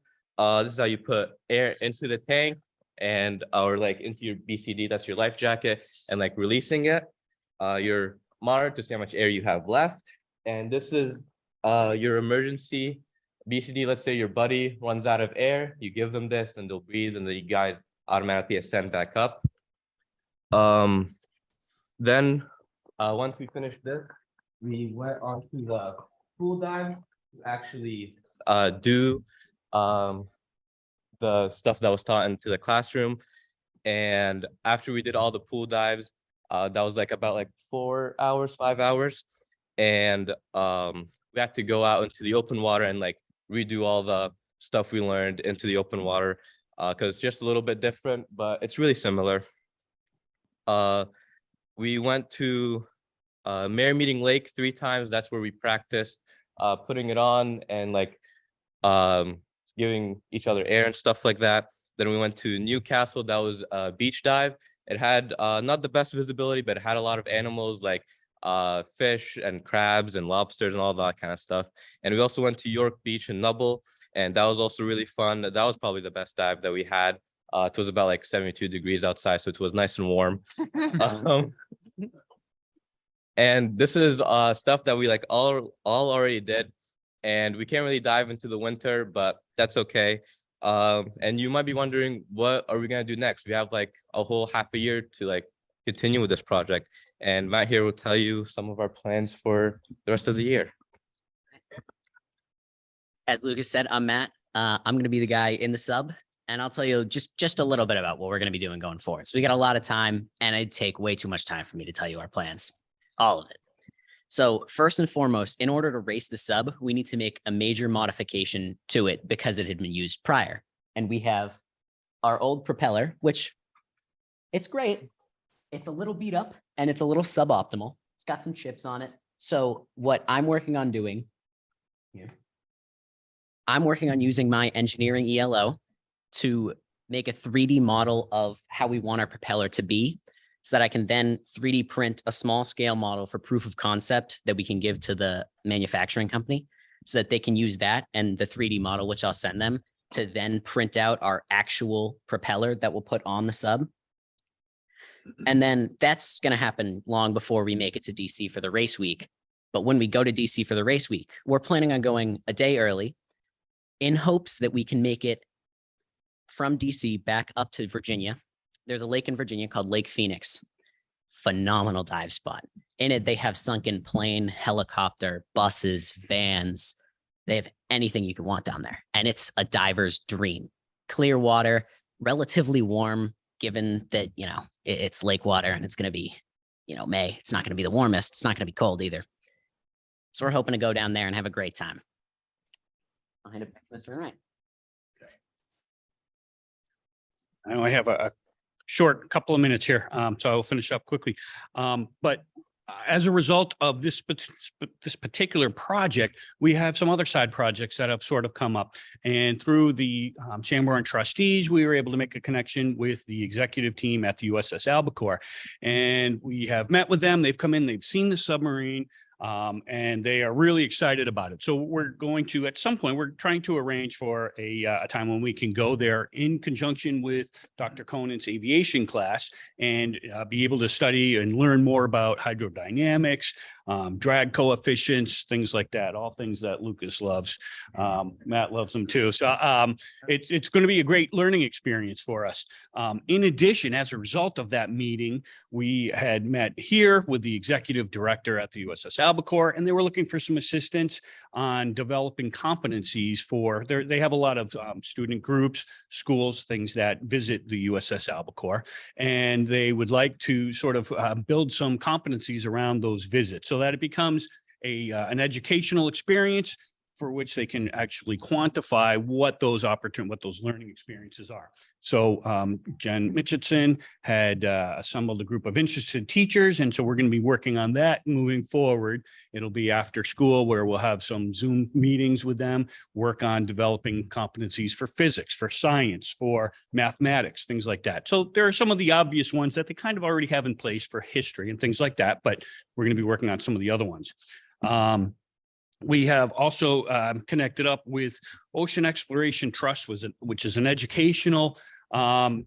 This is how you put air into the tank and or like into your BCD. That's your life jacket and like releasing it. Your monitor to see how much air you have left. And this is your emergency BCD. Let's say your buddy runs out of air. You give them this and they'll breathe and then you guys automatically ascend back up. Then once we finished this, we went on to the pool dive to actually do the stuff that was taught into the classroom. And after we did all the pool dives, that was like about like 4 hours, 5 hours. And we had to go out into the open water and like redo all the stuff we learned into the open water because it's just a little bit different, but it's really similar. We went to Mare Meeting Lake 3 times. That's where we practiced putting it on and like giving each other air and stuff like that. Then we went to Newcastle. That was a beach dive. It had not the best visibility, but it had a lot of animals like fish and crabs and lobsters and all that kind of stuff. And we also went to York Beach and Nubble, and that was also really fun. That was probably the best dive that we had. It was about like 72 degrees outside, so it was nice and warm. And this is stuff that we like all already did, and we can't really dive into the winter, but that's okay. And you might be wondering, what are we gonna do next? We have like a whole half a year to like continue with this project, and Matt here will tell you some of our plans for the rest of the year. As Lucas said, I'm Matt. I'm going to be the guy in the sub, and I'll tell you just a little bit about what we're going to be doing going forward. So we got a lot of time, and it'd take way too much time for me to tell you our plans, all of it. So first and foremost, in order to race the sub, we need to make a major modification to it because it had been used prior. And we have our old propeller, which it's great. It's a little beat up and it's a little suboptimal. It's got some chips on it. So what I'm working on doing here, I'm working on using my engineering ELO to make a 3D model of how we want our propeller to be, so that I can then 3D print a small scale model for proof of concept that we can give to the manufacturing company so that they can use that and the 3D model, which I'll send them, to then print out our actual propeller that we'll put on the sub. And then that's going to happen long before we make it to DC for the race week. But when we go to DC for the race week, we're planning on going a day early in hopes that we can make it from DC back up to Virginia. There's a lake in Virginia called Lake Phoenix. Phenomenal dive spot. In it, they have sunken plane, helicopter, buses, vans. They have anything you could want down there. And it's a diver's dream. Clear water, relatively warm, given that, you know, it's lake water and it's going to be, you know, May. It's not going to be the warmest. It's not going to be cold either. So we're hoping to go down there and have a great time. I'll hand it back to Mr. Wright. I know I have a short couple of minutes here, so I'll finish up quickly. But as a result of this particular project, we have some other side projects that have sort of come up. And through the Sanborn trustees, we were able to make a connection with the executive team at the USS Albacore. And we have met with them. They've come in, they've seen the submarine, and they are really excited about it. So we're going to, at some point, we're trying to arrange for a time when we can go there in conjunction with Dr. Conant's aviation class and be able to study and learn more about hydrodynamics, drag coefficients, things like that, all things that Lucas loves. Matt loves them too. So it's going to be a great learning experience for us. In addition, as a result of that meeting, we had met here with the executive director at the USS Albacore, and they were looking for some assistance on developing competencies for they have a lot of student groups, schools, things that visit the USS Albacore, and they would like to sort of build some competencies around those visits so that it becomes an educational experience for which they can actually quantify what those learning experiences are. So Jen Mitchison had assembled a group of interested teachers. And so we're going to be working on that moving forward. It'll be after school where we'll have some Zoom meetings with them, work on developing competencies for physics, for science, for mathematics, things like that. So there are some of the obvious ones that they kind of already have in place for history and things like that, but we're going to be working on some of the other ones. We have also connected up with Ocean Exploration Trust, which is an educational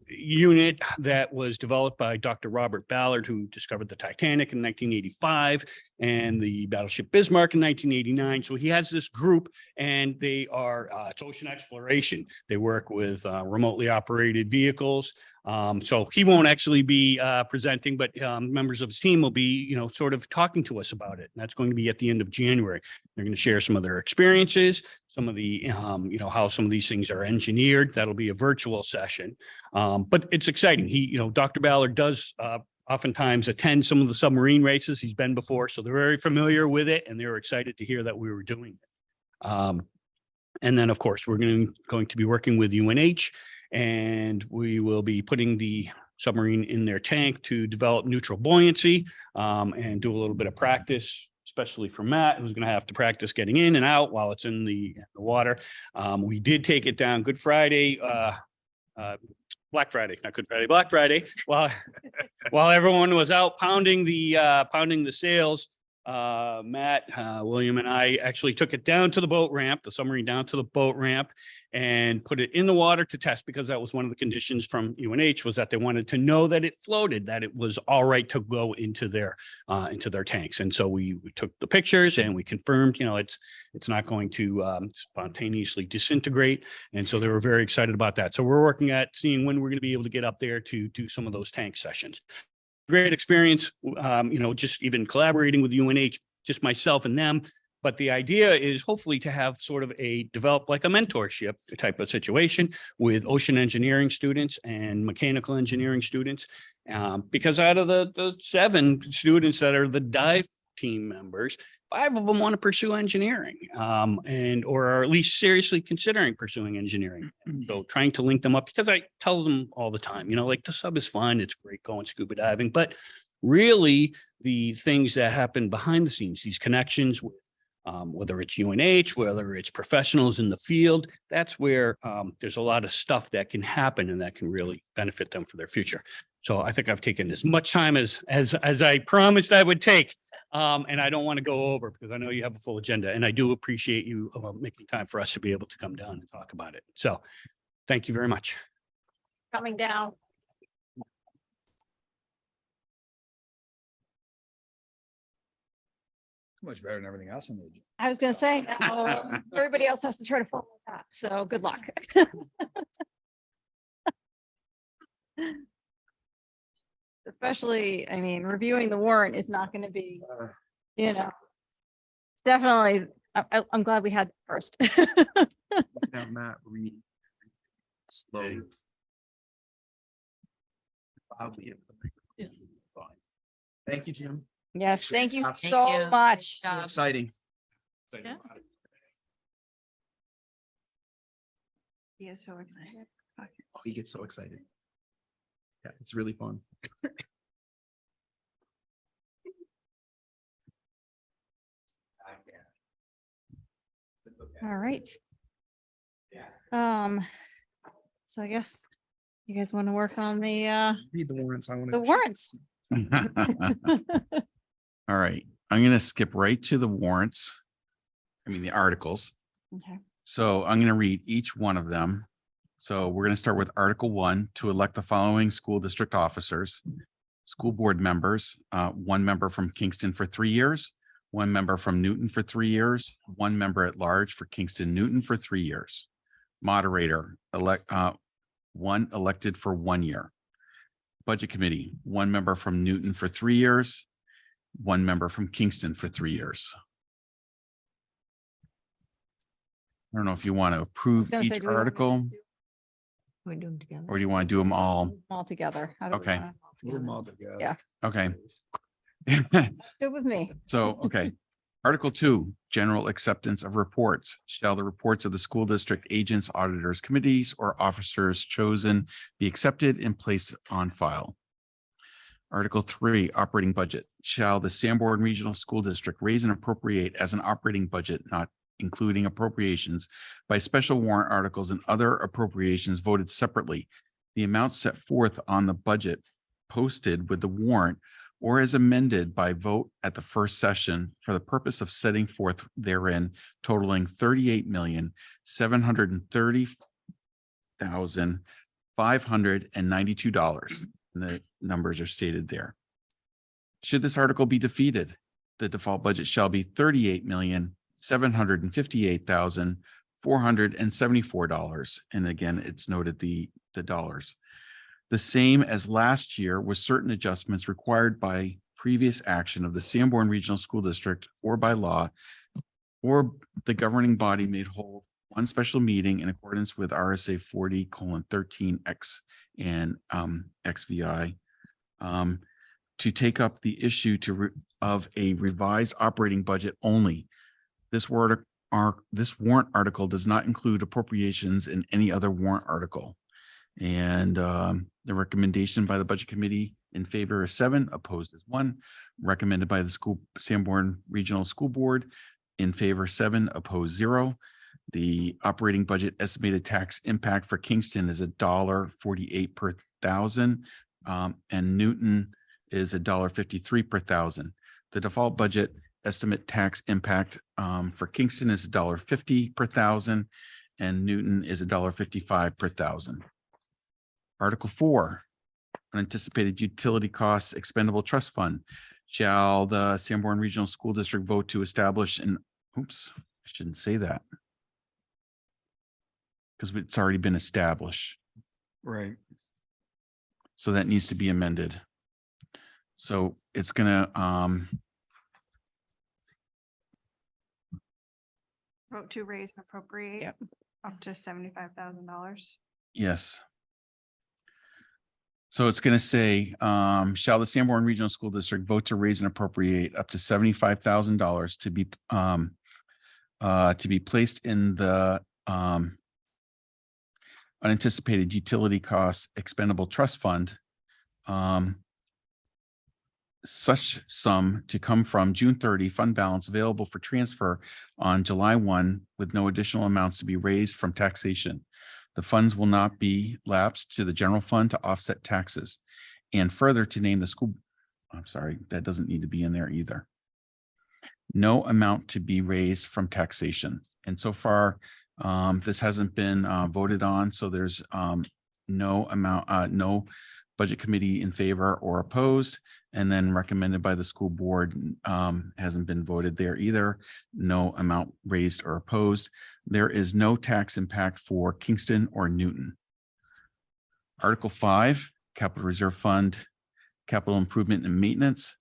unit that was developed by Dr. Robert Ballard, who discovered the Titanic in 1985 and the battleship Bismarck in 1989. So he has this group, and they are it's ocean exploration. They work with remotely operated vehicles. So he won't actually be presenting, but members of his team will be, sort of talking to us about it. And that's going to be at the end of January. They're going to share some of their experiences, some of the, how some of these things are engineered. That'll be a virtual session. But it's exciting. Dr. Ballard does oftentimes attend some of the submarine races. He's been before, so they're very familiar with it, and they were excited to hear that we were doing it. And then, of course, we're going to be working with UNH, and we will be putting the submarine in their tank to develop neutral buoyancy and do a little bit of practice, especially for Matt, who's going to have to practice getting in and out while it's in the water. We did take it down Good Friday, Black Friday, not Good Friday, Black Friday, while everyone was out pounding the sails. Matt, William, and I actually took it down to the boat ramp, the submarine down to the boat ramp, and put it in the water to test, because that was one of the conditions from UNH, was that they wanted to know that it floated, that it was all right to go into their tanks. And so we took the pictures and we confirmed, it's not going to spontaneously disintegrate. And so they were very excited about that. So we're working at seeing when we're going to be able to get up there to do some of those tank sessions. Great experience, just even collaborating with UNH, just myself and them. But the idea is hopefully to have sort of develop like a mentorship type of situation with ocean engineering students and mechanical engineering students. Because out of the 7 students that are the dive team members, 5 of them want to pursue engineering or are at least seriously considering pursuing engineering. So trying to link them up, because I tell them all the time, like the sub is fun. It's great going scuba diving, but really the things that happen behind the scenes, these connections with whether it's UNH, whether it's professionals in the field, that's where there's a lot of stuff that can happen and that can really benefit them for their future. So I think I've taken as much time as I promised I would take. And I don't want to go over, because I know you have a full agenda, and I do appreciate you making time for us to be able to come down and talk about it. So thank you very much. Coming down. Much better than everything else on the agenda. I was going to say, everybody else has to try to follow that. So good luck. Especially, reviewing the warrant is not going to be, it's definitely, I'm glad we had that first. Now, Matt, read slowly. Loudly into the microphone. Fine. Thank you, Jim. Yes, thank you Thank so you. much. Good job. Exciting. Yeah. He is so excited. Oh, he gets so excited. Yeah, it's really fun. All right. So I guess you guys want to work on the Read the warrants. I want the warrants. All right, I'm going to skip right to the warrants. The articles. Okay. So I'm going to read each one of them. So we're going to start with Article 1, to elect the following school district officers, school board members, 1 member from Kingston for 3 years, 1 member from Newton for 3 years, 1 member at large for Kingston Newton for 3 years. Moderator, 1 elected for 1 year. Budget committee, 1 member from Newton for 3 years, one member from Kingston for 3 years. I don't know if you want to approve gonna say, each do we want to article, We do them together. or do you want to do them all? All together. How do we Okay. wanna- Put 'em all together. Yeah. Okay. Good with me. So, okay. Article 2, general acceptance of reports. Shall the reports of the school district agents, auditors, committees, or officers chosen be accepted and placed on file? Article 3, operating budget. Shall the Sanborn Regional School District raise and appropriate as an operating budget, not including appropriations, by special warrant articles and other appropriations voted separately, the amount set forth on the budget posted with the warrant or as amended by vote at the first session for the purpose of setting forth therein totaling $38,730,592. And the numbers are stated there. Should this article be defeated, the default budget shall be $38,758,474. And again, it's noted the dollars. The same as last year with certain adjustments required by previous action of the Sanborn Regional School District or by law, or the governing body may hold one special meeting in accordance with RSA 40:13X and XVI to take up the issue of a revised operating budget only. This warrant article does not include appropriations in any other warrant article. And the recommendation by the Budget Committee in favor is 7, opposed is 1. Recommended by the Sanborn Regional School Board in favor 7, opposed 0. The operating budget estimated tax impact for Kingston is $1.48 per thousand, and Newton is $1.53 per thousand. The default budget estimate tax impact for Kingston is $1.50 per thousand, and Newton is $1.55 per thousand. Article 4, unanticipated utility costs expendable trust fund. Shall the Sanborn Regional School District vote to establish an, oops, I shouldn't say that, because it's already been established. Right. So that needs to be amended. So it's gonna Vote to raise and appropriate. Yep. Up to $75,000. yes. So it's going to say, shall the Sanborn Regional School District vote to raise and appropriate up to $75,000 to be placed in the unanticipated utility cost expendable trust fund. Such sum to come from June 30 fund balance available for transfer on July 1 with no additional amounts to be raised from taxation. The funds will not be lapsed to the general fund to offset taxes. And further to name the school, I'm sorry, that doesn't need to be in there either. No amount to be raised from taxation. And so far, this hasn't been voted on, so there's no amount, no budget committee in favor or opposed. And then recommended by the school board hasn't been voted there either. No amount raised or opposed. There is no tax impact for Kingston or Newton. Article 5, Capital Reserve Fund, Capital Improvement and Maintenance.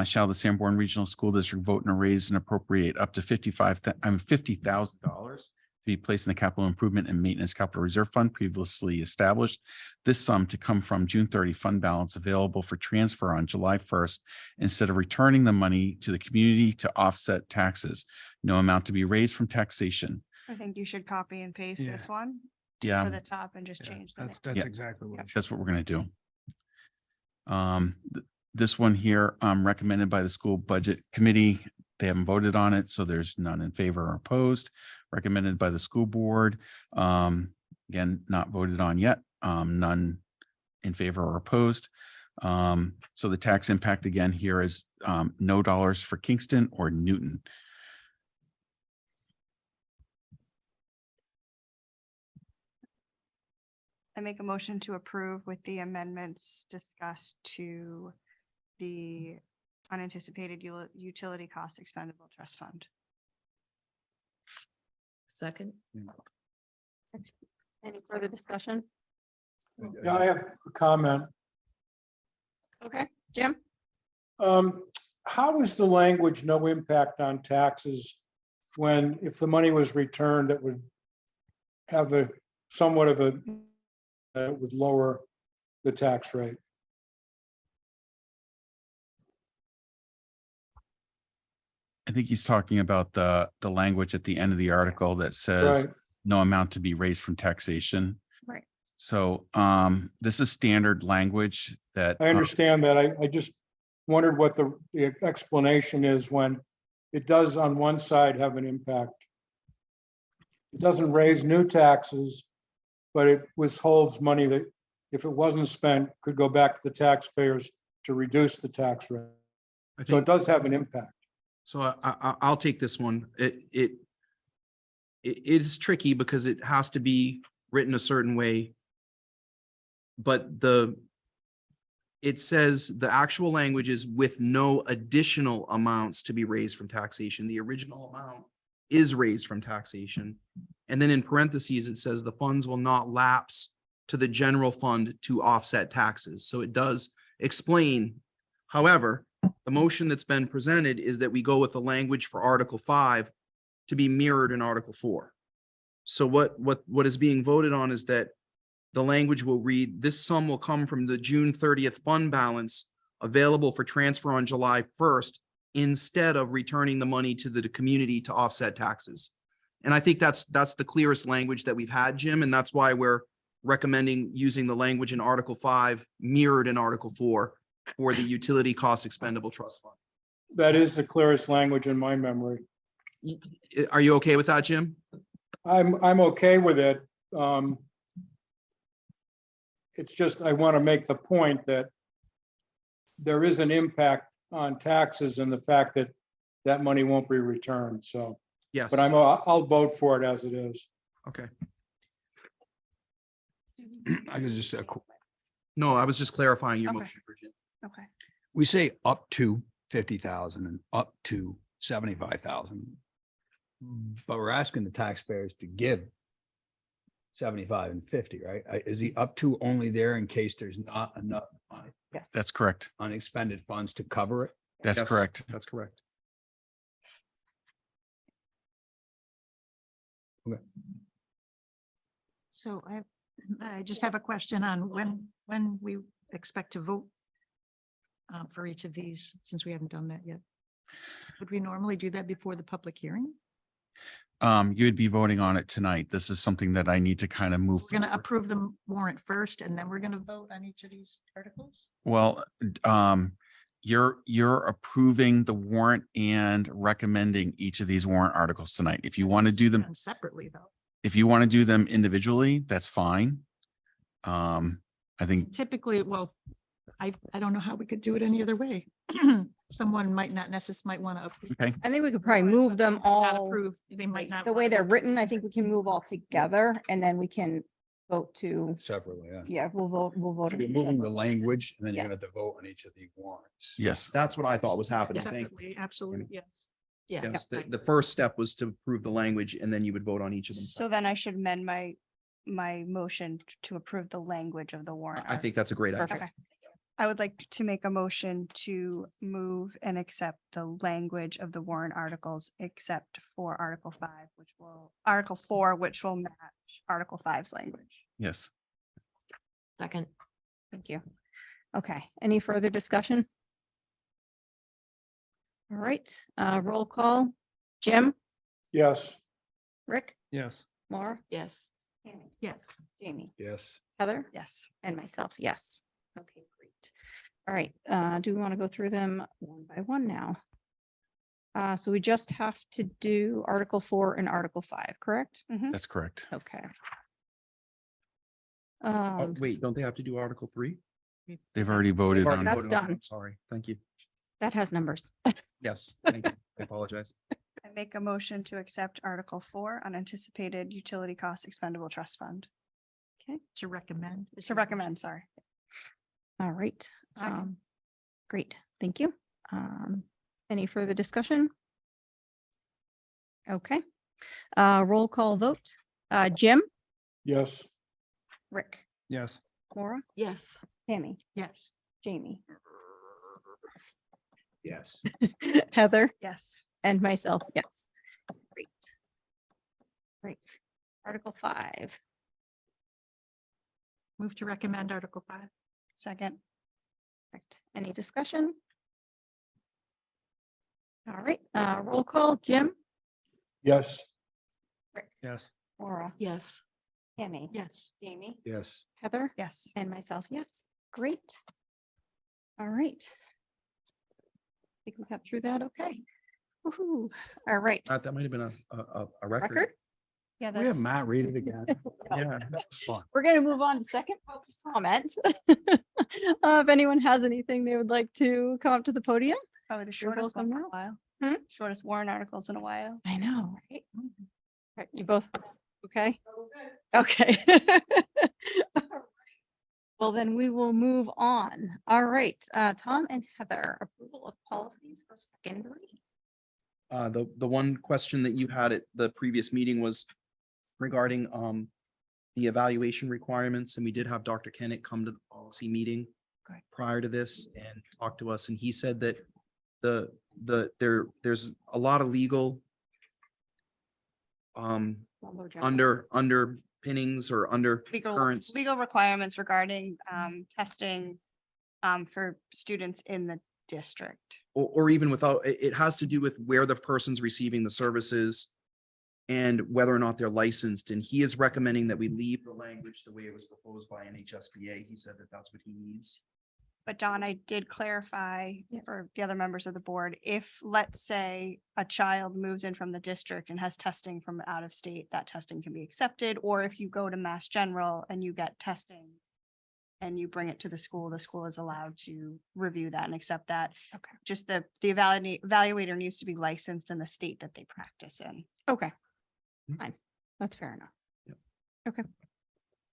Shall the Sanborn Regional School District vote and raise and appropriate up to $50,000 to be placed in the Capital Improvement and Maintenance Capital Reserve Fund previously established. This sum to come from June 30 fund balance available for transfer on July 1st instead of returning the money to the community to offset taxes. No amount to be raised from taxation. I think you should copy and paste this one. Yeah. For the top and just change the name. That's Yeah. exactly what. That's what we're going to do. This one here, recommended by the school budget committee. They haven't voted on it, so there's none in favor or opposed. Recommended by the school board. Again, not voted on yet. None in favor or opposed. So the tax impact again here is no dollars for Kingston or Newton. I make a motion to approve with the amendments discussed to the unanticipated utility cost expendable trust fund. Second. Any further discussion? Yeah, I have a comment. Okay, Jim? how is the language no impact on taxes when if the money was returned, that would have a somewhat of a, would lower the tax rate? I think he's talking about the language at the end of the article that says Right. no amount to be raised from taxation. Right. So this is standard language that. I understand that. I just wondered what the explanation is when it does on one side have an impact. It doesn't raise new taxes, but it withholds money that if it wasn't spent, could go back to the taxpayers to reduce the tax rate. So it does have an impact. So I'll take this one. It is tricky because it has to be written a certain way. But it says the actual language is with no additional amounts to be raised from taxation. The original amount is raised from taxation. And then in parentheses, it says the funds will not lapse to the general fund to offset taxes. So it does explain. However, the motion that's been presented is that we go with the language for Article 5 to be mirrored in Article 4. So what is being voted on is that the language will read, this sum will come from the June 30th fund balance available for transfer on July 1st instead of returning the money to the community to offset taxes. And I think that's the clearest language that we've had, Jim, and that's why we're recommending using the language in Article 5 mirrored in Article 4 for the utility cost expendable trust fund. That is the clearest language in my memory. Are you okay with that, Jim? I'm okay with it. It's just, I want to make the point that there is an impact on taxes and the fact that that money won't be returned. So, Yes. but I'll vote for it as it is. Okay. I could just, No, I was just clarifying your Okay. motion for Jim. Okay. we say up to 50,000 and up to 75,000. But we're asking the taxpayers to give 75 and 50, right? Is the up to only there in case there's not enough Yes. That's correct. unexpended funds to cover it? That's Yes, correct. That's correct. So I just have a question on when we expect to vote for each of these, since we haven't done that yet. Would we normally do that before the public hearing? You would be voting on it tonight. This is something that I need to kind of move. We're going to approve the warrant first, and then we're going to vote on each of these articles? Well, you're approving the warrant and recommending each of these warrant articles tonight. If you want to do them, Done separately, though. if you want to do them individually, that's fine. I think, Typically, well, I don't know how we could do it any other way. Someone might not might want to approve. okay, I think we could probably move them Not all, approve, they might not. the way wanna they're vote. written, I think we can move all together and then we can vote to, Separately, yeah. yeah, we'll vote. So you're moving the language and then you're Yes. gonna have to vote on each of the warrants. yes. That's what I thought was happening. Thank you. Separately, absolutely, yes. Yeah. Yes, the first step was to approve the language and then you would vote on each of them. So then I should amend my motion to approve the language of the warrant. I think that's a great idea. Okay. I would like to make a motion to move and accept the language of the warrant articles, except for Article 4, which will match Article 5's language. Yes. Second. Thank you. Okay, any further discussion? All right, roll call. Jim, Yes. Rick, Yes. Maura, Yes. Yes. Jamie, Yes. Heather, Yes. and myself, yes. Okay, great. All right, do we want to go through them one by one now? So we just have to do Article 4 and Article 5, correct? That's correct. Okay. Oh, wait, don't they have to do Article 3? They've already voted Already on. That's voted on it. done. I'm sorry. Thank you. That has numbers. Yes, thank you. I apologize. I make a motion to accept Article 4, unanticipated utility cost expendable trust fund. Okay, To recommend. is To your recommend, sorry. all right. Second. Great, thank you. Any further discussion? Okay, roll call vote. Jim, Yes. Rick, Yes. Maura, Yes. Tammy, Yes. Jamie. Yes. Heather, Yes. and myself, yes. Great. Great. Article 5. Move to recommend Article 5. Second. Perfect. Any discussion? All right, roll call, Jim, Yes. Yes. Laura, Yes. Tammy. Yes. Jamie, Yes. Heather, Yes. and myself, yes. Great. All right. I think we got through that, okay. Woohoo. All right, Matt, that might have been a record. record. Yeah, We have that's, Matt read it again. Yeah. That was fun. We're going to move on to second public comment. If anyone has anything they would like to come up to the podium. probably the You're shortest one in welcome a while. Hmm? Shortest warrant articles in a while. I know, right? Right, you both, okay? Okay. Well, then we will move on. All right, Tom and Heather, approval of policies for second read. The one question that you had at the previous meeting was regarding the evaluation requirements, and we did have Dr. Kennett come to the policy meeting prior to this and talk to us, and he said that there's a lot of legal underpinnings or undercurrents. Legal requirements regarding testing for students in the district. Or even without, it has to do with where the person's receiving the services and whether or not they're licensed. And he is recommending that we leave the language the way it was proposed by NHSBA. He said that that's what he needs. But Don, I did clarify for the other members of the board, if, let's say, a child moves in from the district and has testing from out of state, that testing can be accepted. Or if you go to Mass General and you get testing and you bring it to the school is allowed to review that and accept that. Okay. Just the evaluator needs to be licensed in the state that they practice in. Okay, fine. That's fair enough. Yep. Okay.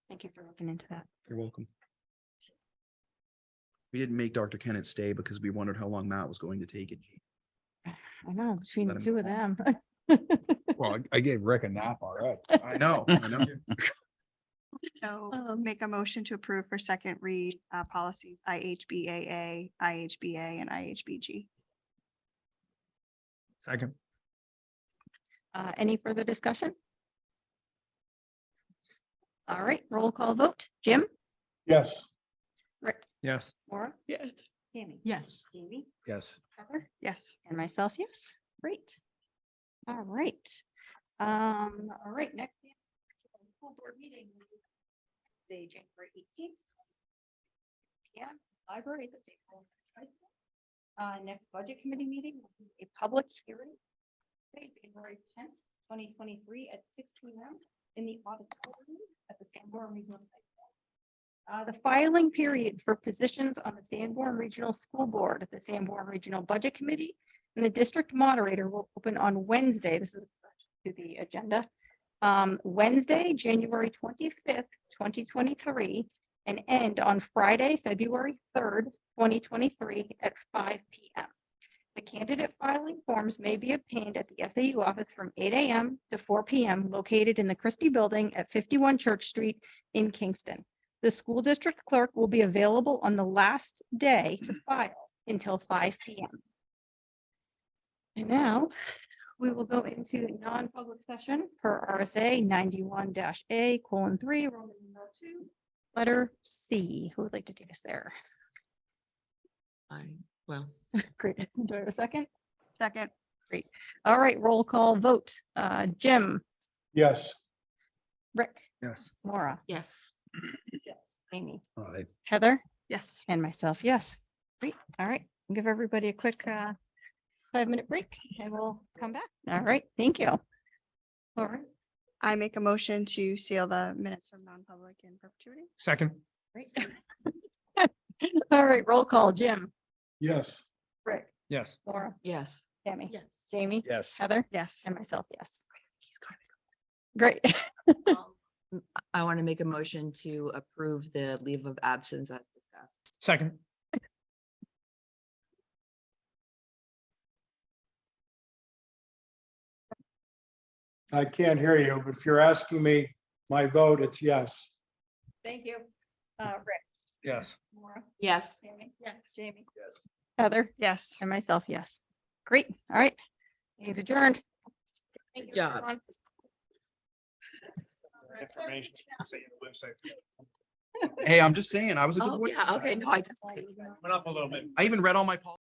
Thank you for looking into that. You're welcome. We didn't make Dr. Kennett stay because we wondered how long Matt was going to take it. I know, between the Let him two go. of them. Well, I gave Rick a nap already. I know. So make a motion to approve for second read policies IHBAA, IHBA, and IHBG. Second. Any further discussion? All right, roll call vote. Jim? Yes. Rick? Yes. Laura? Yes. Tammy? Yes. Jamie? Yes. Heather? Yes. And myself, yes. Great. All right. All right, next. School board meeting. Day, January 18th. PM, library at the State High School. Next budget committee meeting will be a public hearing. January 10th, 2023 at 6 p.m. in the auditorium at the Sanborn Regional High School. The filing period for positions on the Sanborn Regional School Board, the Sanborn Regional Budget Committee, and the district moderator will open on Wednesday. This is to the agenda. Wednesday, January 25th, 2023, and end on Friday, February 3rd, 2023 at 5 p.m. The candidate filing forms may be obtained at the SAU office from 8 a.m. to 4 p.m. located in the Christie Building at 51 Church Street in Kingston. The school district clerk will be available on the last day to file until 5 p.m. And now we will go into non-public session per RSA 91-A:3, Roman numeral 2, letter C. Who would like to take us there? Well, Great. Do I have a second? Second. Great. All right, roll call vote. Jim, Yes. Rick, Yes. Laura, yes. yes, Amy, All right. Heather, Yes. and myself, yes. Great. All right. Give everybody a quick 5-minute break and we'll come back. All right. Thank you. All right. I make a motion to seal the minutes from non-public in perpetuity. Second. Great. All right. Roll call. Jim, Yes. Rick, Yes. Laura, Yes. Tammy, yes, Jamie, Yes. Heather, Yes. and myself, yes. Great. I want to make a motion to approve the leave of absence as discussed. Second. I can't hear you, but if you're asking me my vote, it's yes. Thank you. Rick, Yes. Laura, Yes. Tammy, yes, Jamie, Heather, Yes. and myself, yes. Great. All right. He's adjourned. Thank you, job. everyone. Information. Say your website. Hey, I'm just saying, I was a good Oh, boy. yeah, okay, no, I just. Went up a little bit. I even read all my policies.